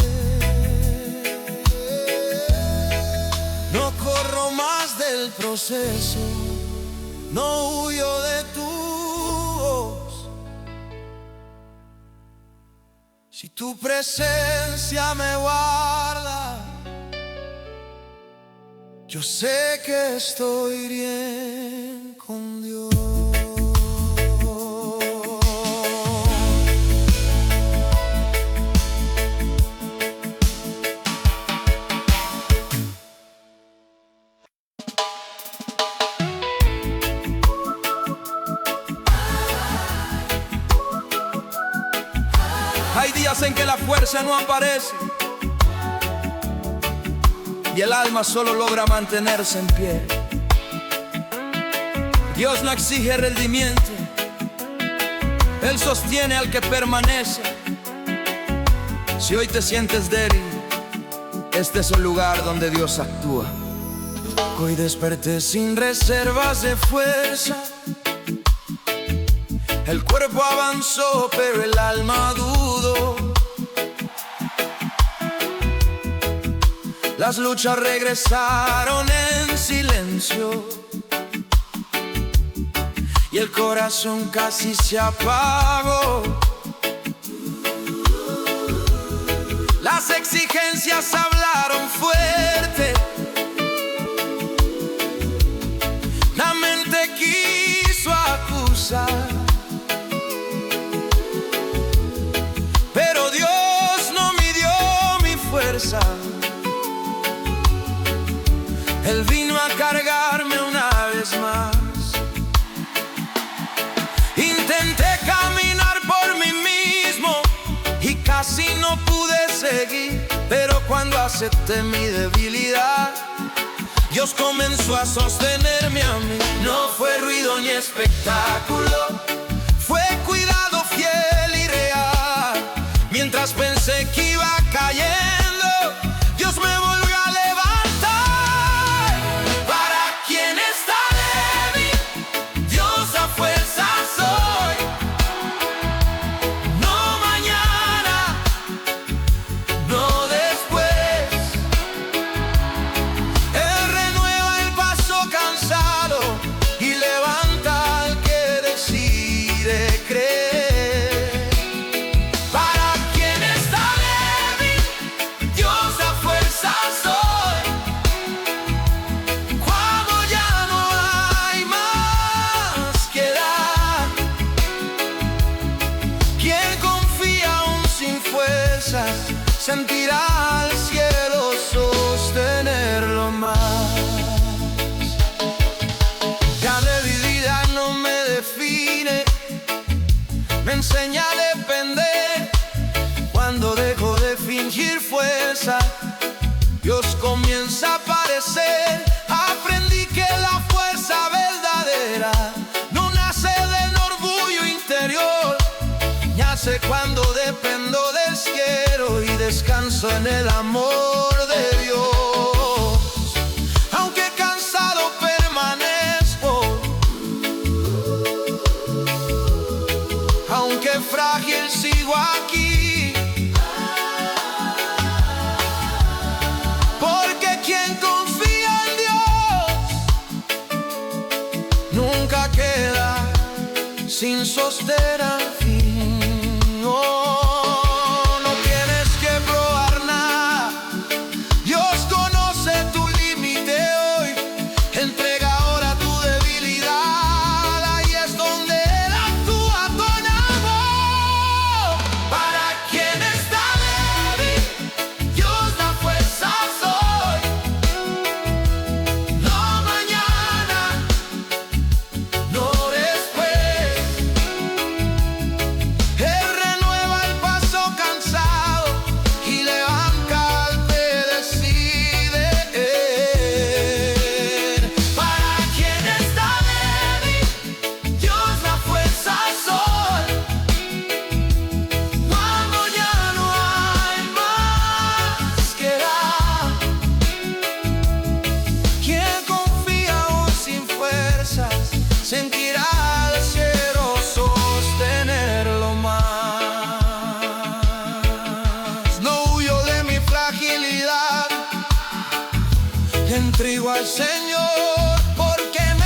No corro más del proceso, no huyo de tu voz. Si tu presencia me guarda, yo sé que estoy bien con Dios. Hay días en que la fuerza no aparece y el alma solo logra mantenerse en pie. Dios no exige rendimiento, Él sostiene al que permanece. Si hoy te sientes débil, este es el lugar donde Dios actúa. Hoy desperté sin reservas de fuerza. El cuerpo avanzó, pero el alma dudó. Las luchas regresaron en silencio y el corazón casi se apagó. Las exigencias hablaron fuerte, la mente quiso acusar, pero Dios no midió mi fuerza. Él vino a cargarme una vez más. Intenté caminar por mí mismo y casi no pude seguir, pero cuando acepté mi debilidad, Dios comenzó a sostenerme a mí. No fue ruido ni espectáculo, fue cuidado fiel y real. Mientras pensé que iba cayendo, Dios me volvió a levantar. Para quien está débil, Dios da fuerzas hoy, no mañana, no después. Él renueva el paso cansado y levanta al que decide creer. Para quien está débil, Dios da fuerzas hoy, cuando ya no hay más que dar. Quien confía aún sin fuerzas, sentirá al cielo sostenerlo más. La debilidad no me define, me enseña a depender. Cuando dejo de fingir fuerza, Dios comienza a aparecer. Aprendí que la fuerza verdadera no nace del orgullo interior, nace cuando dependo del cielo y descanso en el amor de Dios. Aunque cansado permanezco, aunque frágil sigo aquí, porque quien confía en Dios nunca queda sin sostén al fin. Oh, no tienes que probar nada, Dios conoce tu límite hoy. Entrega ahora tu debilidad, ahí es donde Él actúa con amor. Para quien está débil, Dios da fuerzas hoy, no mañana, no después. Entrego al Señor porque en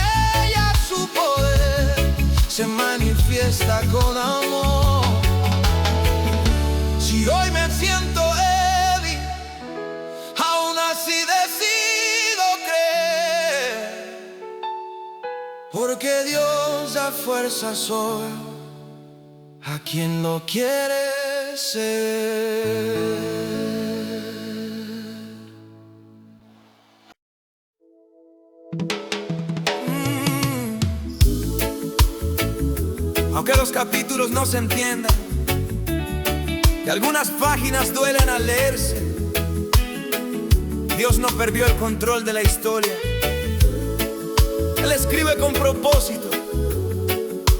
ella su poder se manifiesta con amor. Si hoy me siento débil, aún así decido creer, porque Dios da fuerza solo a quien lo quiere ser. Aunque los capítulos no se entiendan y algunas páginas duelen al leerse, Dios no perdió el control de la historia. Él escribe con propósito,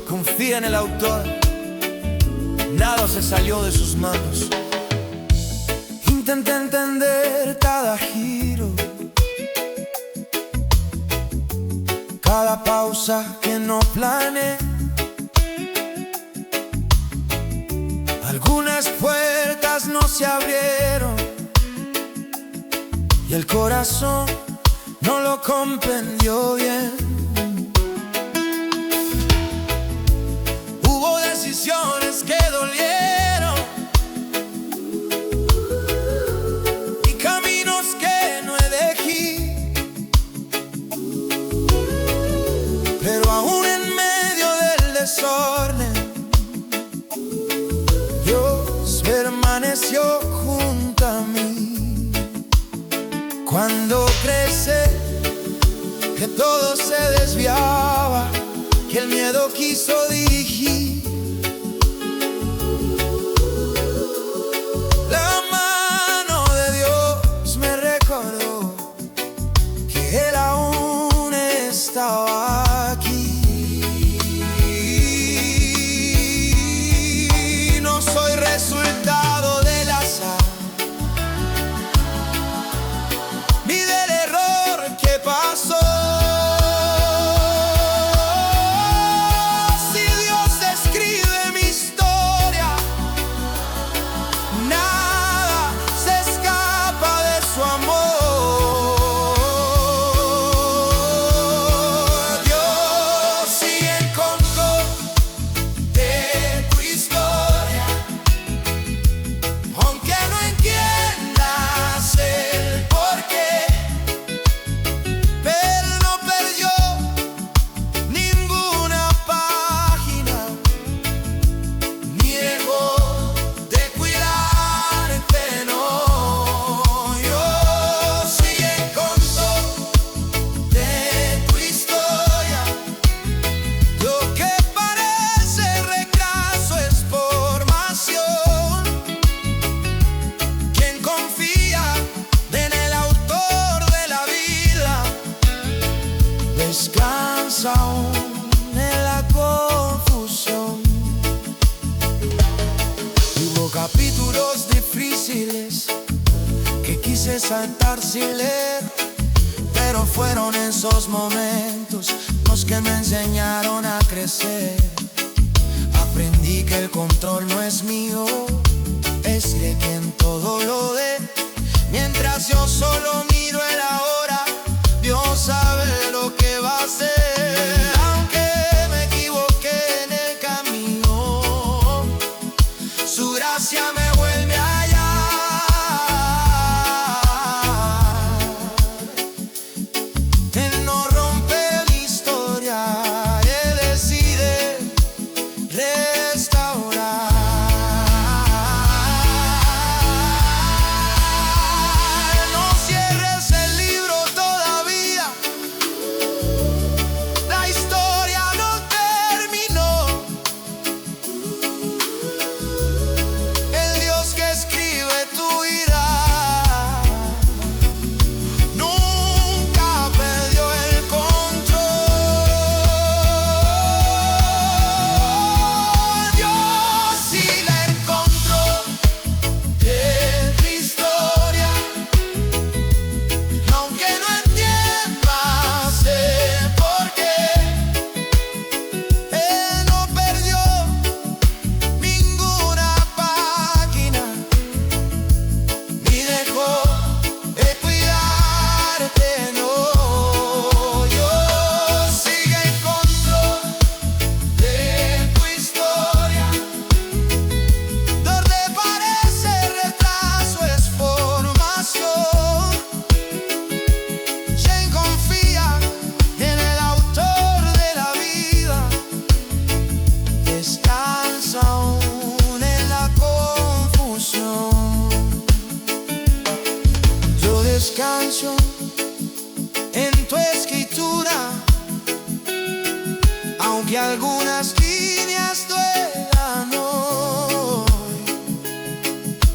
confía en el autor, nada se salió de sus manos. Intenté entender cada giro, cada pausa que no planeé. Algunas puertas no se abrieron y el corazón no lo comprendió bien. Hubo decisiones que dolieron y caminos que no elegí, pero aún en medio del desorden permaneció junto a mí. Cuando crecí, que todo se desviaba, que el miedo quiso dirigir, la mano de Dios me recordó que Él aún estaba aquí. No soy resultado del azar ni del error que pasó. Si Dios escribe mi historia, nada se escapa de su amor. Dios sigue en control de tu historia, aunque no entiendas el porqué. Pero no perdió ninguna página, ni dejó de cuidarte, no. Yo sigo en control de tu historia. Lo que parece retraso es formación. Quien confía en el autor de la vida descansa aún en la confusión. Hubo capítulos difíciles que quise saltar sin leer, pero fueron esos momentos los que me enseñaron a crecer. Aprendí que el control no es mío, es de quien todo lo dé. Mientras yo solo miro el ahora, Dios sabe lo que va a hacer. Aunque me equivoqué en el camino, su gracia me vuelve a hallar. Él no rompe mi historia, Él decide restaurar. No cierre tu escritura, aunque algunas líneas duelan hoy,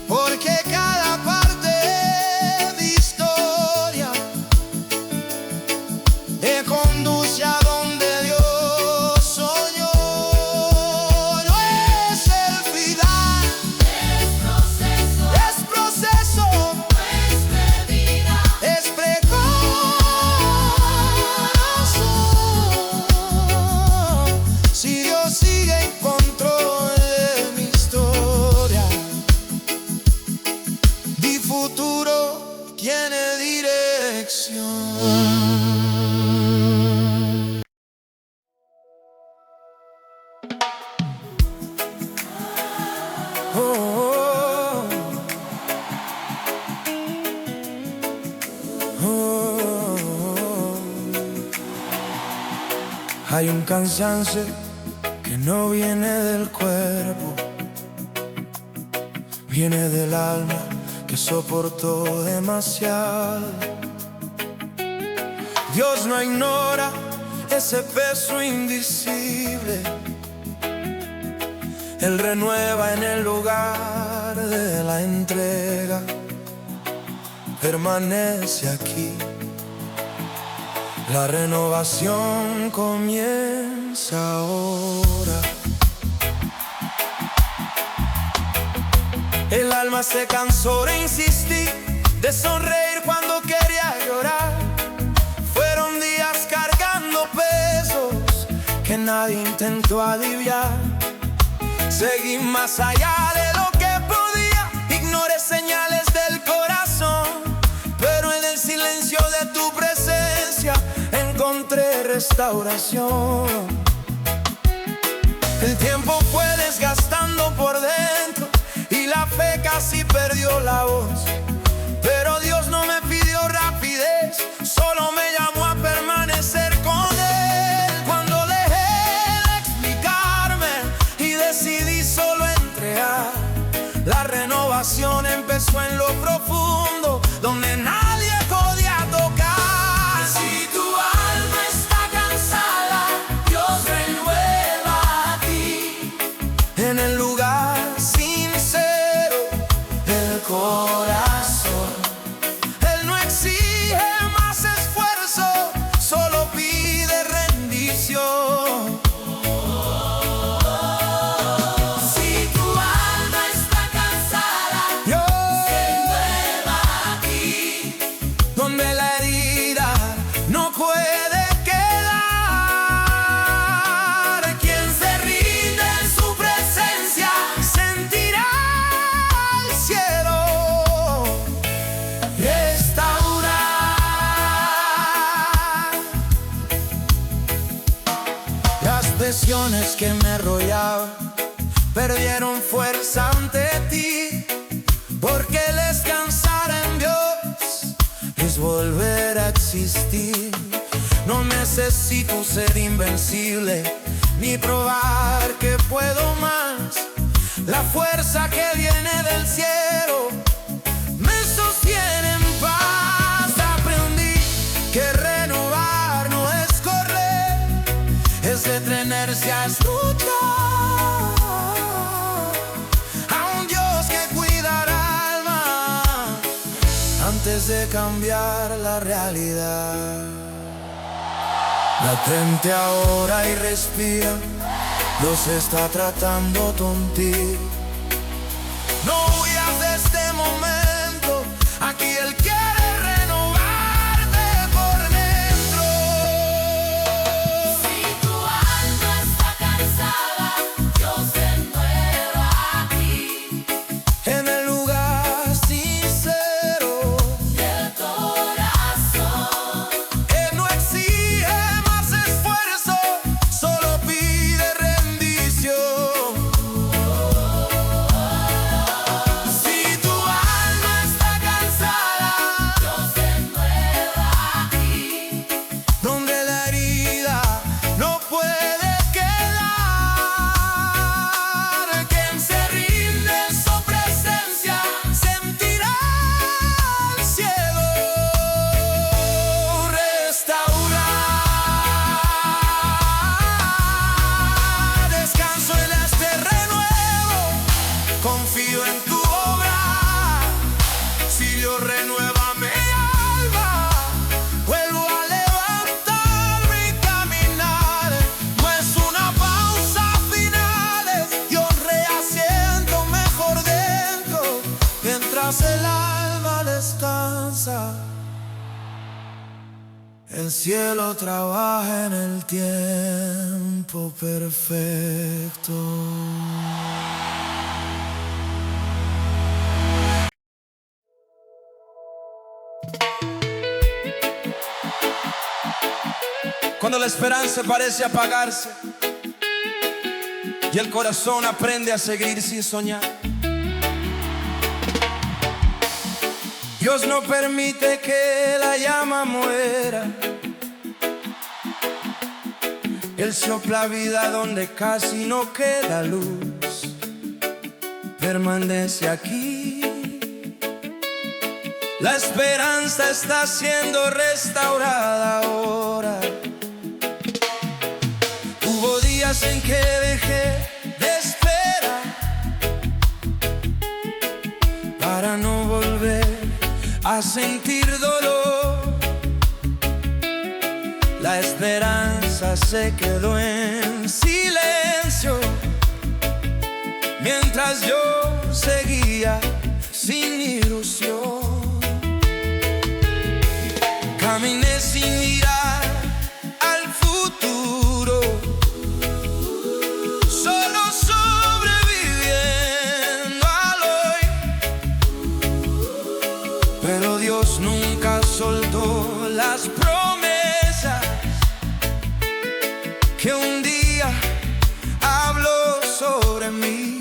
porque cada parte de mi historia te conduce a donde Dios soñó. No es el final, es proceso, no es perdida, es precoz. Si Dios sigue en control de mi historia, mi futuro tiene dirección. Oh, oh, oh. Hay un cansancio que no viene del cuerpo, viene del alma que soportó demasiado. Dios no ignora ese peso invisible, Él renueva en el lugar de la entrega, permanece aquí. La renovación comienza ahora. El alma se cansó de insistir, de sonreír cuando quería llorar. Fueron días cargando pesos que nadie intentó aliviar. Seguí más allá de lo que podía, ignoré señales del corazón, pero en el silencio de tu presencia encontré restauración. El tiempo fue desgastando por dentro y la fe casi perdió la voz, pero Dios no me pidió rapidez, solo me llamó a permanecer con Él. Cuando dejé de explicarme y decidí solo entregar, la renovación empezó en lo profundo, donde nadie podía tocar. Si tu alma está cansada, Dios renueva a ti. En el lugar sincero del corazón, Él no exige más esfuerzo, solo pide rendición. Si tu alma está cansada, Dios renueva aquí, donde la herida no puede quedar. Quien se rinde en su presencia sentirá el cielo restaurar. Las presiones que me rodeaban perdieron fuerza ante ti, porque el descansar en Dios es volver a existir. No necesito ser invencible ni probar que puedo más. La fuerza que viene del cielo me sostiene en paz. Aprendí que renovar no es correr, es detenerse a escuchar a un Dios que cuida el alma antes de cambiar la realidad. Detente ahora y respira, Dios está tratando contigo. No huyas de este momento, aquí Él quiere renovarte por dentro. Si tu alma está cansada, Dios renueva aquí, en el lugar sincero del corazón. Él no exige más esfuerzo, solo pide rendición. El cielo trabaja en el tiempo perfecto. Cuando la esperanza parece apagarse y el corazón aprende a seguir sin soñar, Dios no permite que la llama muera. Él sopla vida donde casi no queda luz. Permanece aquí. La esperanza está siendo restaurada ahora. Hubo días en que dejé de esperar para no volver a sentir dolor. La esperanza se quedó en silencio mientras yo seguía sin ilusión. Caminé sin mirar al futuro, solo sobreviviendo al hoy. Pero Dios nunca soltó las promesas que un día habló sobre mí.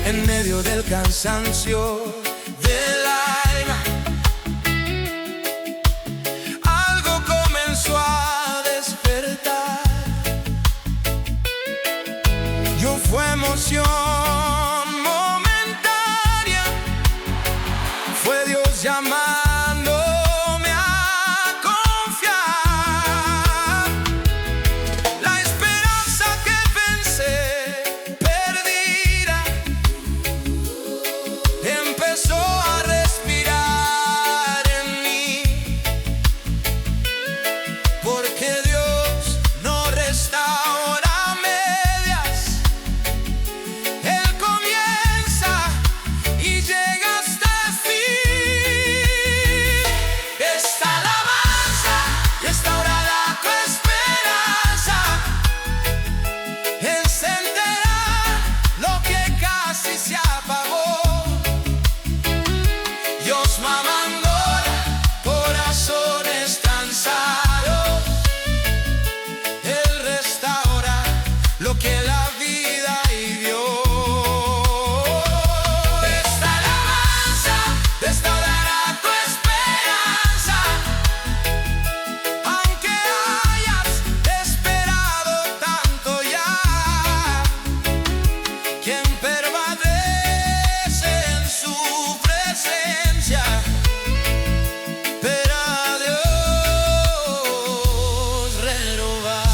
En medio del cansancio del alma, algo comenzó a despertar. Yo fue emoción momentánea, fue Dios llamándome a confiar. La esperanza que pensé perdida empezó a respirar en mí, porque Dios no restaura medias. Él comienza y llega hasta el fin. Esta alabanza restaurará tu esperanza, encenderá lo que casi se apagó. Dios mamandora corazones cansados, Él restaura lo que la vida hirió. Esta alabanza restaurará tu esperanza, aunque hayas esperado tanto ya. Quien permanece en su presencia verá a Dios renovar.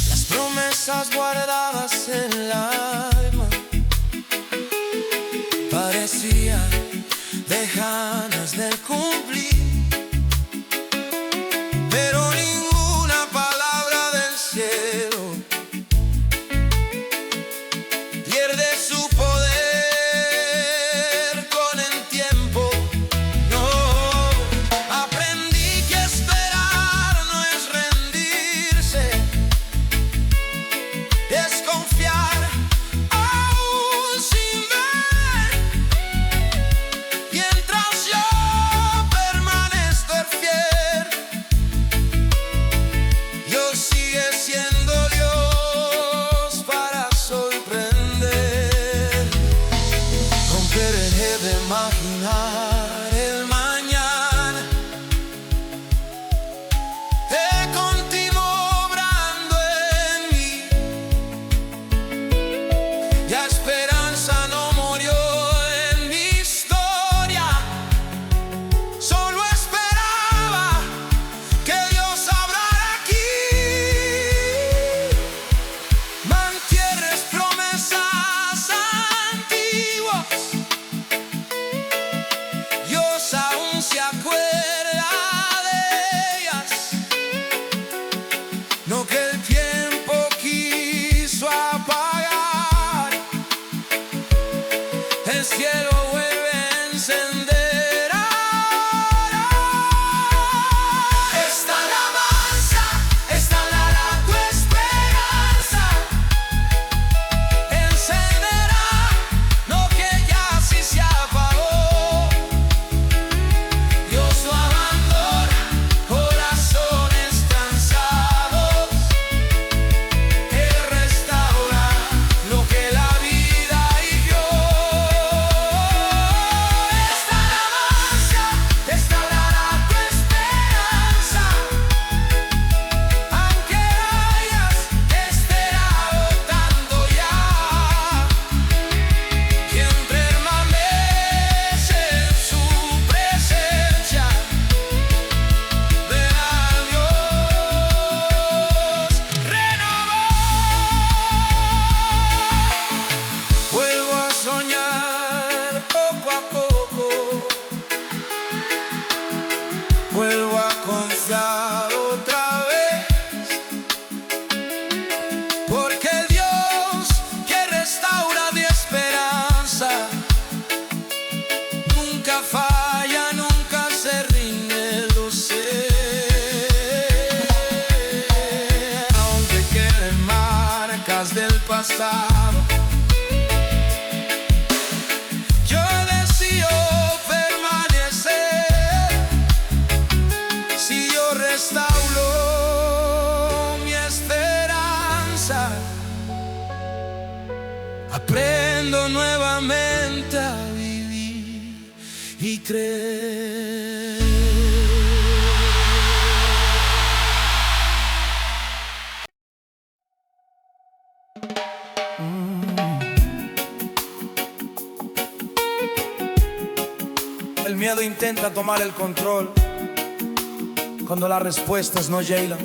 Las promesas guardadas en el alma parecían lejanas de cumplir, pero ninguna palabra del cielo pierde su poder con el tiempo. No, aprendí que esperar no es rendirse, es confiar aún sin ver. Mientras yo permanezco vuelvo a confiar otra vez, porque el Dios que restaura mi esperanza nunca falla, nunca se rinde, lo sé. Aunque queden marcas del pasado, yo decido permanecer. Si yo restauro mi esperanza, aprendo nuevamente a vivir y creer. El miedo intenta tomar el control cuando las respuestas no llegan.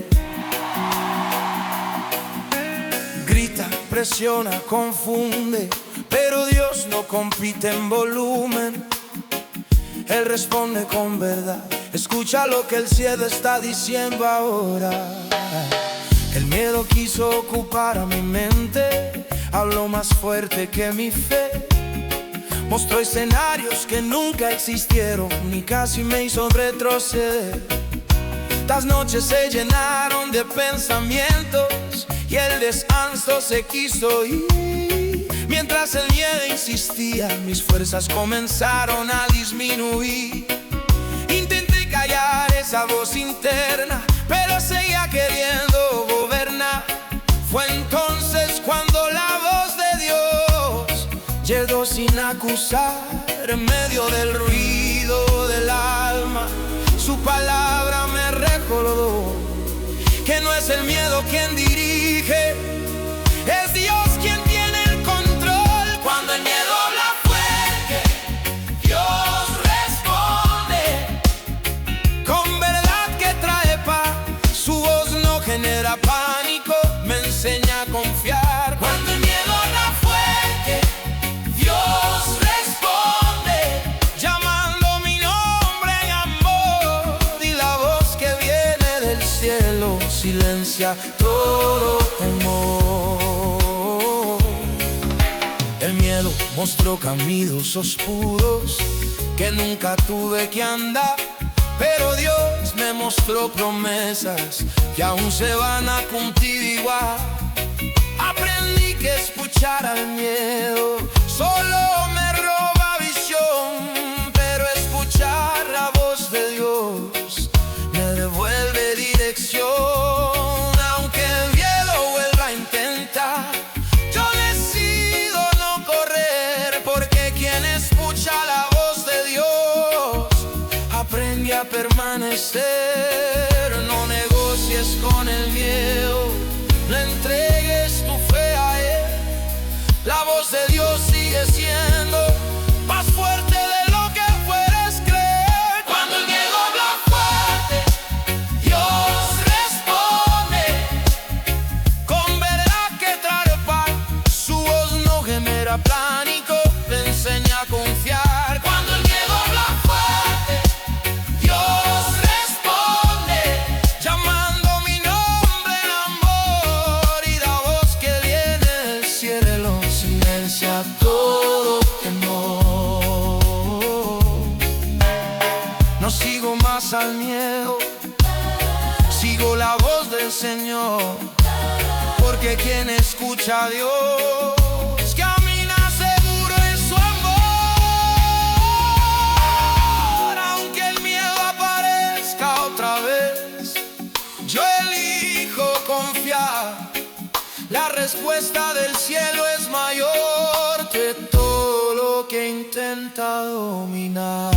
Grita, presiona, confunde, pero Dios no compite en volumen. Él responde con verdad. Escucha lo que el cielo está diciendo ahora. El miedo quiso ocupar a mi mente, habló más fuerte que mi fe. Mostró escenarios que nunca existieron, ni casi me hizo retroceder. Las noches se llenaron de pensamientos y el descanso se quiso ir. Mientras el miedo insistía, mis fuerzas comenzaron a disminuir. Intenté callar esa voz interna, pero seguía queriendo gobernar. Fue entonces cuando la voz de Dios llegó sin acusar, en medio del ruido del alma. Su palabra me recordó que no es el miedo quien dirige, es Dios quien tiene el control. Cuando el miedo habla fuerte, Dios responde con verdad que trae paz. Su voz no genera pánico, me enseña a confiar. Cuando el miedo habla fuerte, Dios responde llamando mi nombre en amor, y la voz que viene del cielo silencia todo temor. El miedo mostró caminos oscuros que nunca tuve que andar, pero Dios me mostró promesas que aún se van a cumplir igual. Aprendí que escuchar al miedo solo me roba visión, pero escuchar la voz de Dios me devuelve dirección. Aunque el miedo vuelva a intentar, yo decido no correr, porque quien escucha la voz de Dios aprende a permanecer. No negocies con el miedo, no entregues tu fe a él. La voz de Dios sigue siendo más fuerte de lo que puedes creer. Cuando el miedo habla fuerte, Dios responde con verdad que trae paz. Su voz no genera pánico, le enseña a confiar. Cuando el miedo habla fuerte, Dios responde llamando mi nombre en amor, y la voz que viene del cielo silencia todo temor. No sigo más al miedo, sigo la voz del Señor, porque quien escucha a Dios camina seguro en su amor. Aunque el miedo aparezca otra vez, yo elijo confiar. La respuesta del cielo es mayor que todo lo que intenta dominar.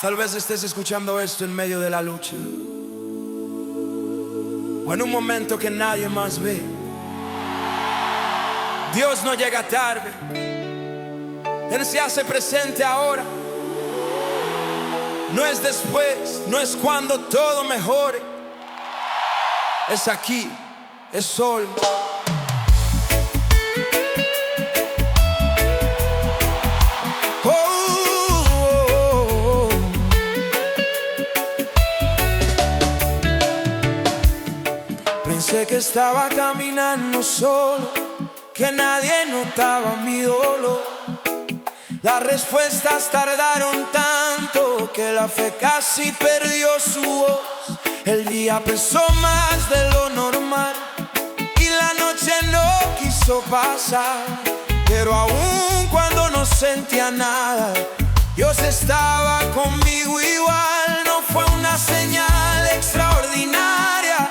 Tal vez estés escuchando esto en medio de la lucha, o en un momento que nadie más ve. Dios no llega tarde, Él se hace presente ahora. No es después, no es cuando todo mejore. Es aquí, es hoy. Pensé que estaba caminando solo, que nadie notaba mi dolor. Las respuestas tardaron tanto que la fe casi perdió su voz. El día pesó más de lo normal y la noche no quiso pasar. Pero aún cuando no sentía nada, Dios estaba conmigo igual. No fue una señal extraordinaria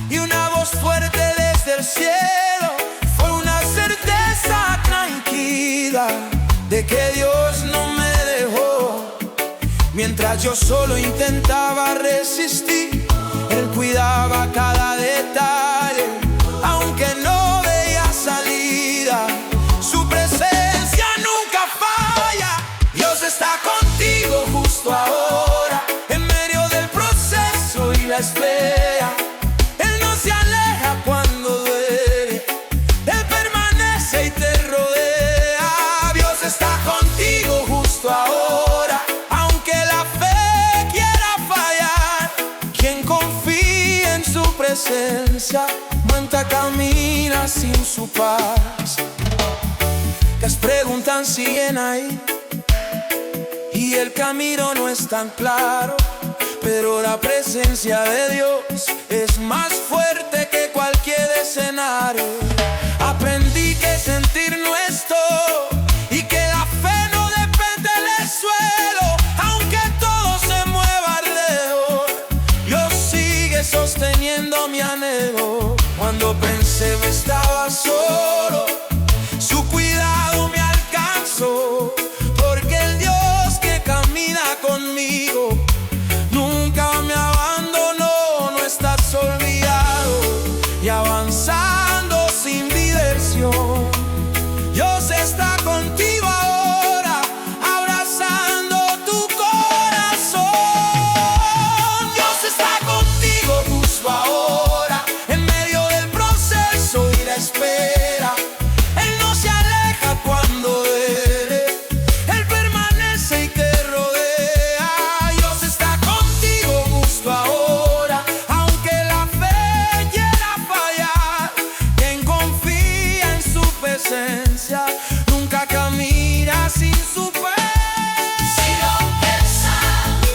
y una voz fuerte desde el cielo, fue una certeza tranquila de que Dios no me dejó. Mientras yo solo intentaba resistir, Él cuidaba cada detalle. Aunque no veía salida, su presencia nunca falla. Dios está contigo justo ahora, en medio del proceso y la espera. Él no se aleja cuando duele, Él permanece y te rodea. Dios está contigo justo ahora, aunque la fe quiera fallar. Quien confía en su presencia nunca camina sin su paz. Las preguntas siguen ahí y el camino no es tan claro, pero la presencia de Dios es más fuerte que cualquier escenario. Aprendí que sentir no es todo y que la fe no depende del suelo. Aunque todo se mueva alrededor, Dios sigue sosteniendo mi anhelo. Cuando pensé que estaba solo, su cuidado me alcanzó, porque el Dios que camina conmigo nunca me abandonó. No estás olvidado y avanzando sin diversión. Dios está contigo ahora, abrazando tu corazón. Dios está contigo justo ahora, en medio del proceso y la espera. Él no se aleja cuando duele, Él permanece y te rodea. Dios está contigo justo ahora, aunque la fe quiera fallar. Quien confía en su presencia nunca camina sin su fe. Sigo pensando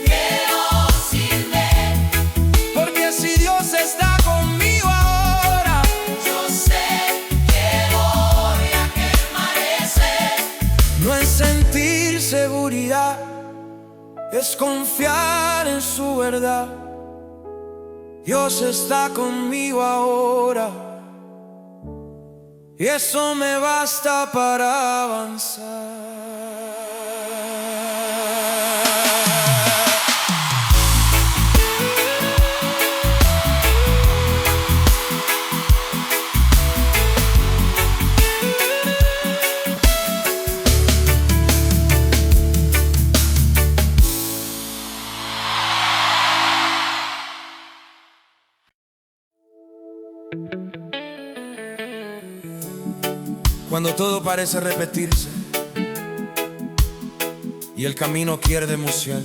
que no sirve, Porque si Dios está conmigo ahora, yo sé que voy a permanecer. no es sentir seguridad, es confiar en su verdad. Dios está conmigo ahora y eso me basta para avanzar. Cuando todo parece repetirse y el camino pierde emoción,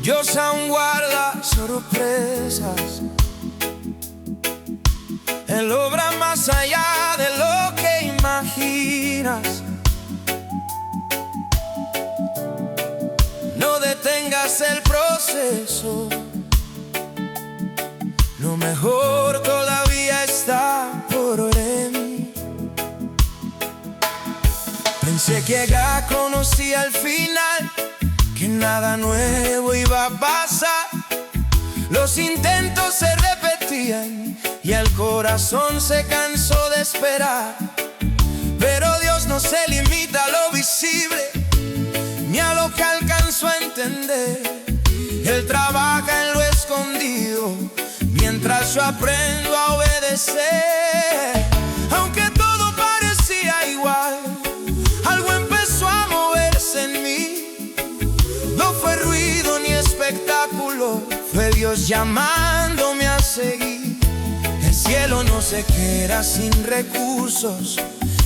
Dios aún guarda sorpresas. Él obra más allá de lo que imaginas. No detengas el proceso, lo mejor todavía está por venir. Pensé que ya conocía el final, que nada nuevo iba a pasar. Los intentos se repetían y el corazón corazón se cansó de esperar, pero Dios no se limita a lo visible, ni a lo que alcanzo a entender. Él trabaja en lo escondido, mientras yo aprendo a obedecer. Aunque todo parecía igual, algo empezó a moverse en mí. No fue ruido ni espectáculo, fue Dios llamándome a seguir. El cielo no se queda sin recursos,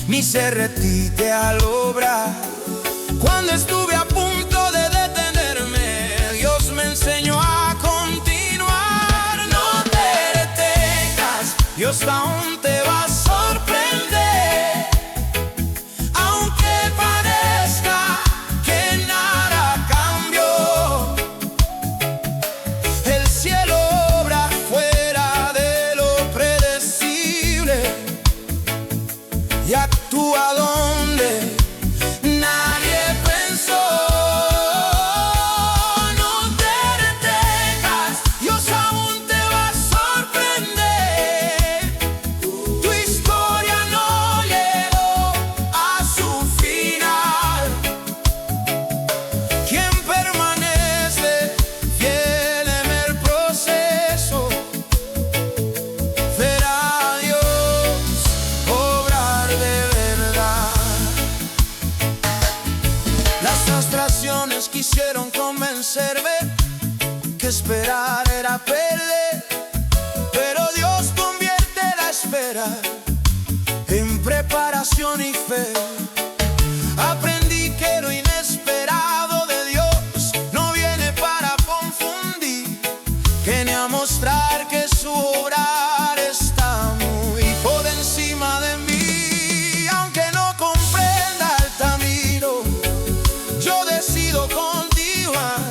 ni se repite al obrar. Cuando estuve a punto de detenerme, Dios me enseñó a continuar. No te detengas, Dios aún te va a sorprender. Aunque parezca que nada cambió, el cielo obra fuera de lo predecible y actúa donde nadie pensó. No te detengas, Dios aún te va a sorprender. Tu historia no llegó a su final. Quien permanece fiel en el proceso, verá a Dios obrar de verdad. Las frustraciones quisieron convencerme que esperar era perder, pero Dios convierte la espera en preparación y fe. Aprendí que lo inesperado de Dios no viene para confundir, que ni a mostrar que su obrar está muy por encima de mí. Aunque no comprenda el camino, yo decido continuar,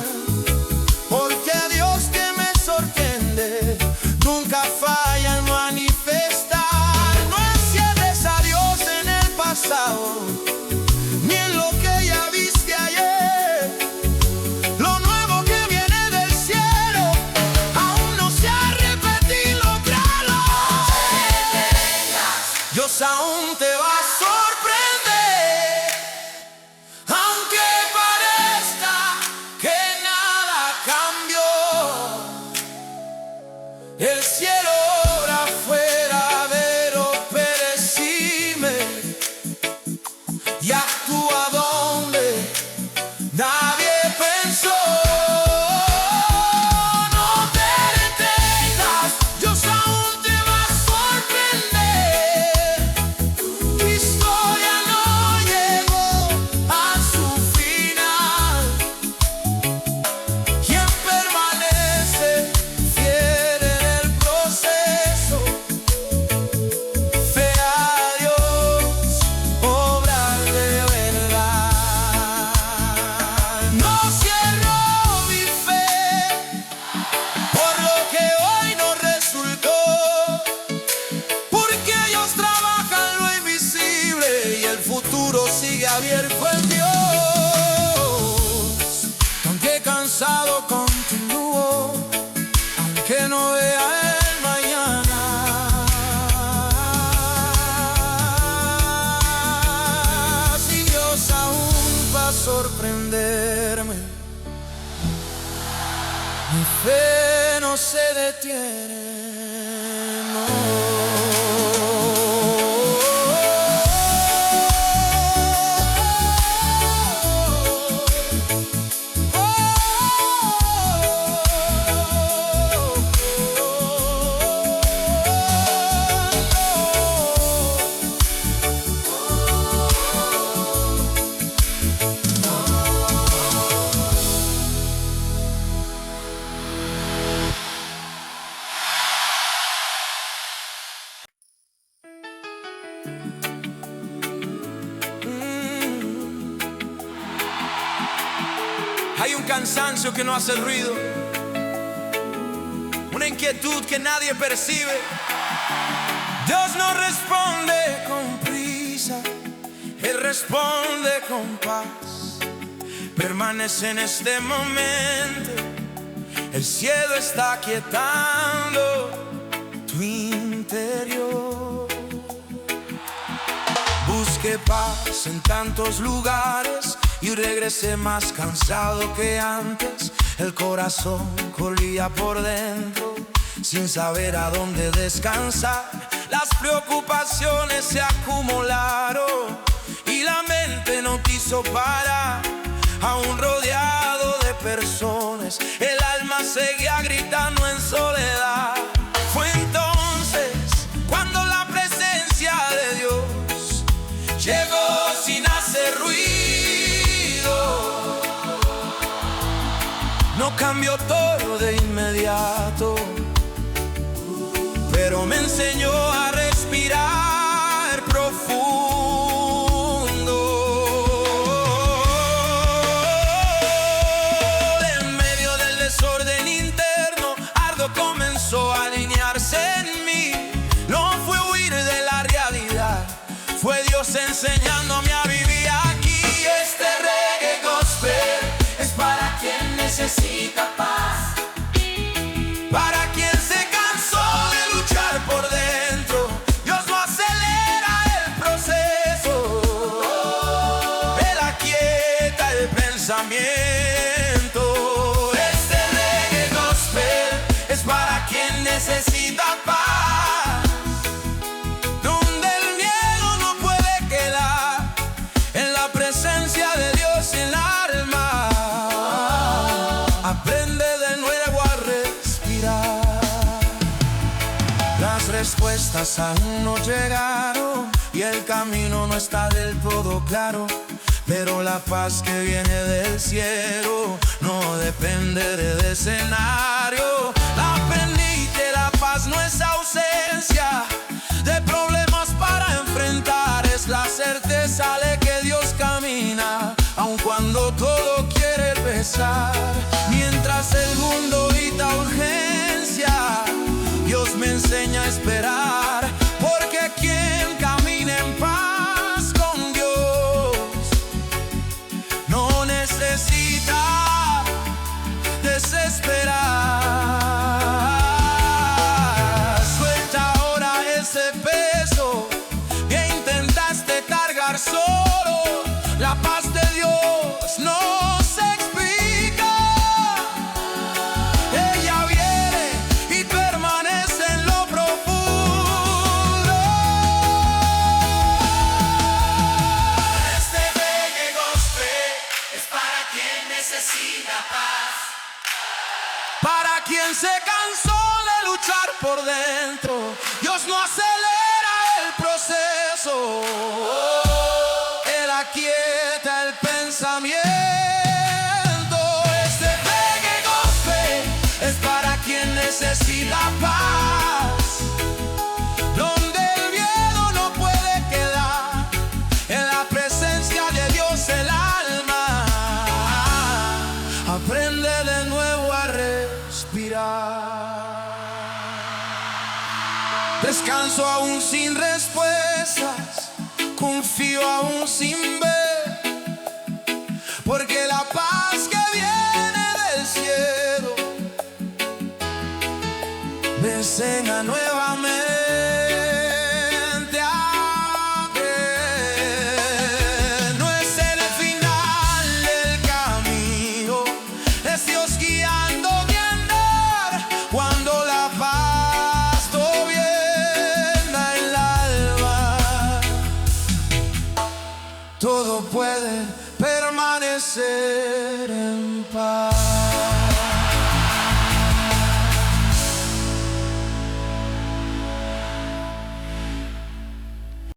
porque a Dios que me sorprende nunca falla en manifestar. No encierres a Dios en el pasado, ni en lo que ya viste ayer. Lo nuevo que viene del cielo aún no se ha repetido, créalo. Dios aún te va a sorprender. Aunque parezca que nada cambió, el cielo obra fuera de lo perecible y actúa donde nadie pensó. No te detengas, Dios aún te va a sorprender. Tu historia no llegó a su final. Quien permanece fiel en el proceso, verá a Dios obrar de verdad. No cierro mi fe por lo que hoy no resultó, porque Dios trabaja en lo invisible y el futuro sigue abierto en Dios. Aunque cansado continúo, aunque no vea el mañana. Si Dios aún va a sorprenderme, mi fe no se detiene, Hay un cansancio que no hace ruido, una inquietud que nadie percibe. Dios no responde con prisa, Él responde con paz. Permanece en este momento, el cielo está quietando tu inquietud. interior. Busqué paz en tantos lugares y regresé más cansado que antes. El corazón corría por dentro sin saber a dónde descansar. Las preocupaciones se acumularon y la mente no quiso parar. Aún rodeado de personas, el alma seguía gritando en soledad. Fue entonces cuando la presencia de Dios llegó sin hacer ruido. No cambió todo de inmediato, pero me enseñó a respirar profundo. En medio del desorden interno, algo comenzó a alinearse en mí. No fue huir de la realidad, fue Dios enseñándome a vivir aquí. Este reggae gospel es para quien necesita paz, para quien se cansó de luchar por dentro. Dios no acelera el proceso, Él aquieta el pensamiento. este reggae gospel es para quien necesita paz, Donde el miedo no puede quedar, en la presencia de Dios el alma aprende de nuevo a respirar. Las respuestas aún no llegaron y el camino no está del todo claro, pero la paz que viene del cielo no depende del escenario. Aprendí que la paz no es ausencia de problemas para enfrentar, es la certeza de que Dios camina, aun cuando todo quiere pesar. Mientras el mundo grita urgencia, Dios me enseña a esperar, porque quien camina en paz con Dios no necesita desesperar. Suelta ahora ese peso que intentaste cargar solo. La paz de Dios no se explica, ella viene y permanece en lo profundo. este reggae gospel es para quien necesita paz, Para quien se cansó de luchar por dentro, Dios no acelera el proceso, Él aquieta el pensamiento. Este reggae gospel es para quien necesita paz, donde el miedo no puede quedar, en la presencia de Dios el alma aprende de nuevo a respirar. Descanso aún sin respuestas, confío aún sin ver, porque la paz que viene del cielo me enseña nuevamente a creer. No es el final del camino, es Dios guiando mi andar. Cuando la paz gobierna el alma, todo puede permanecer en paz.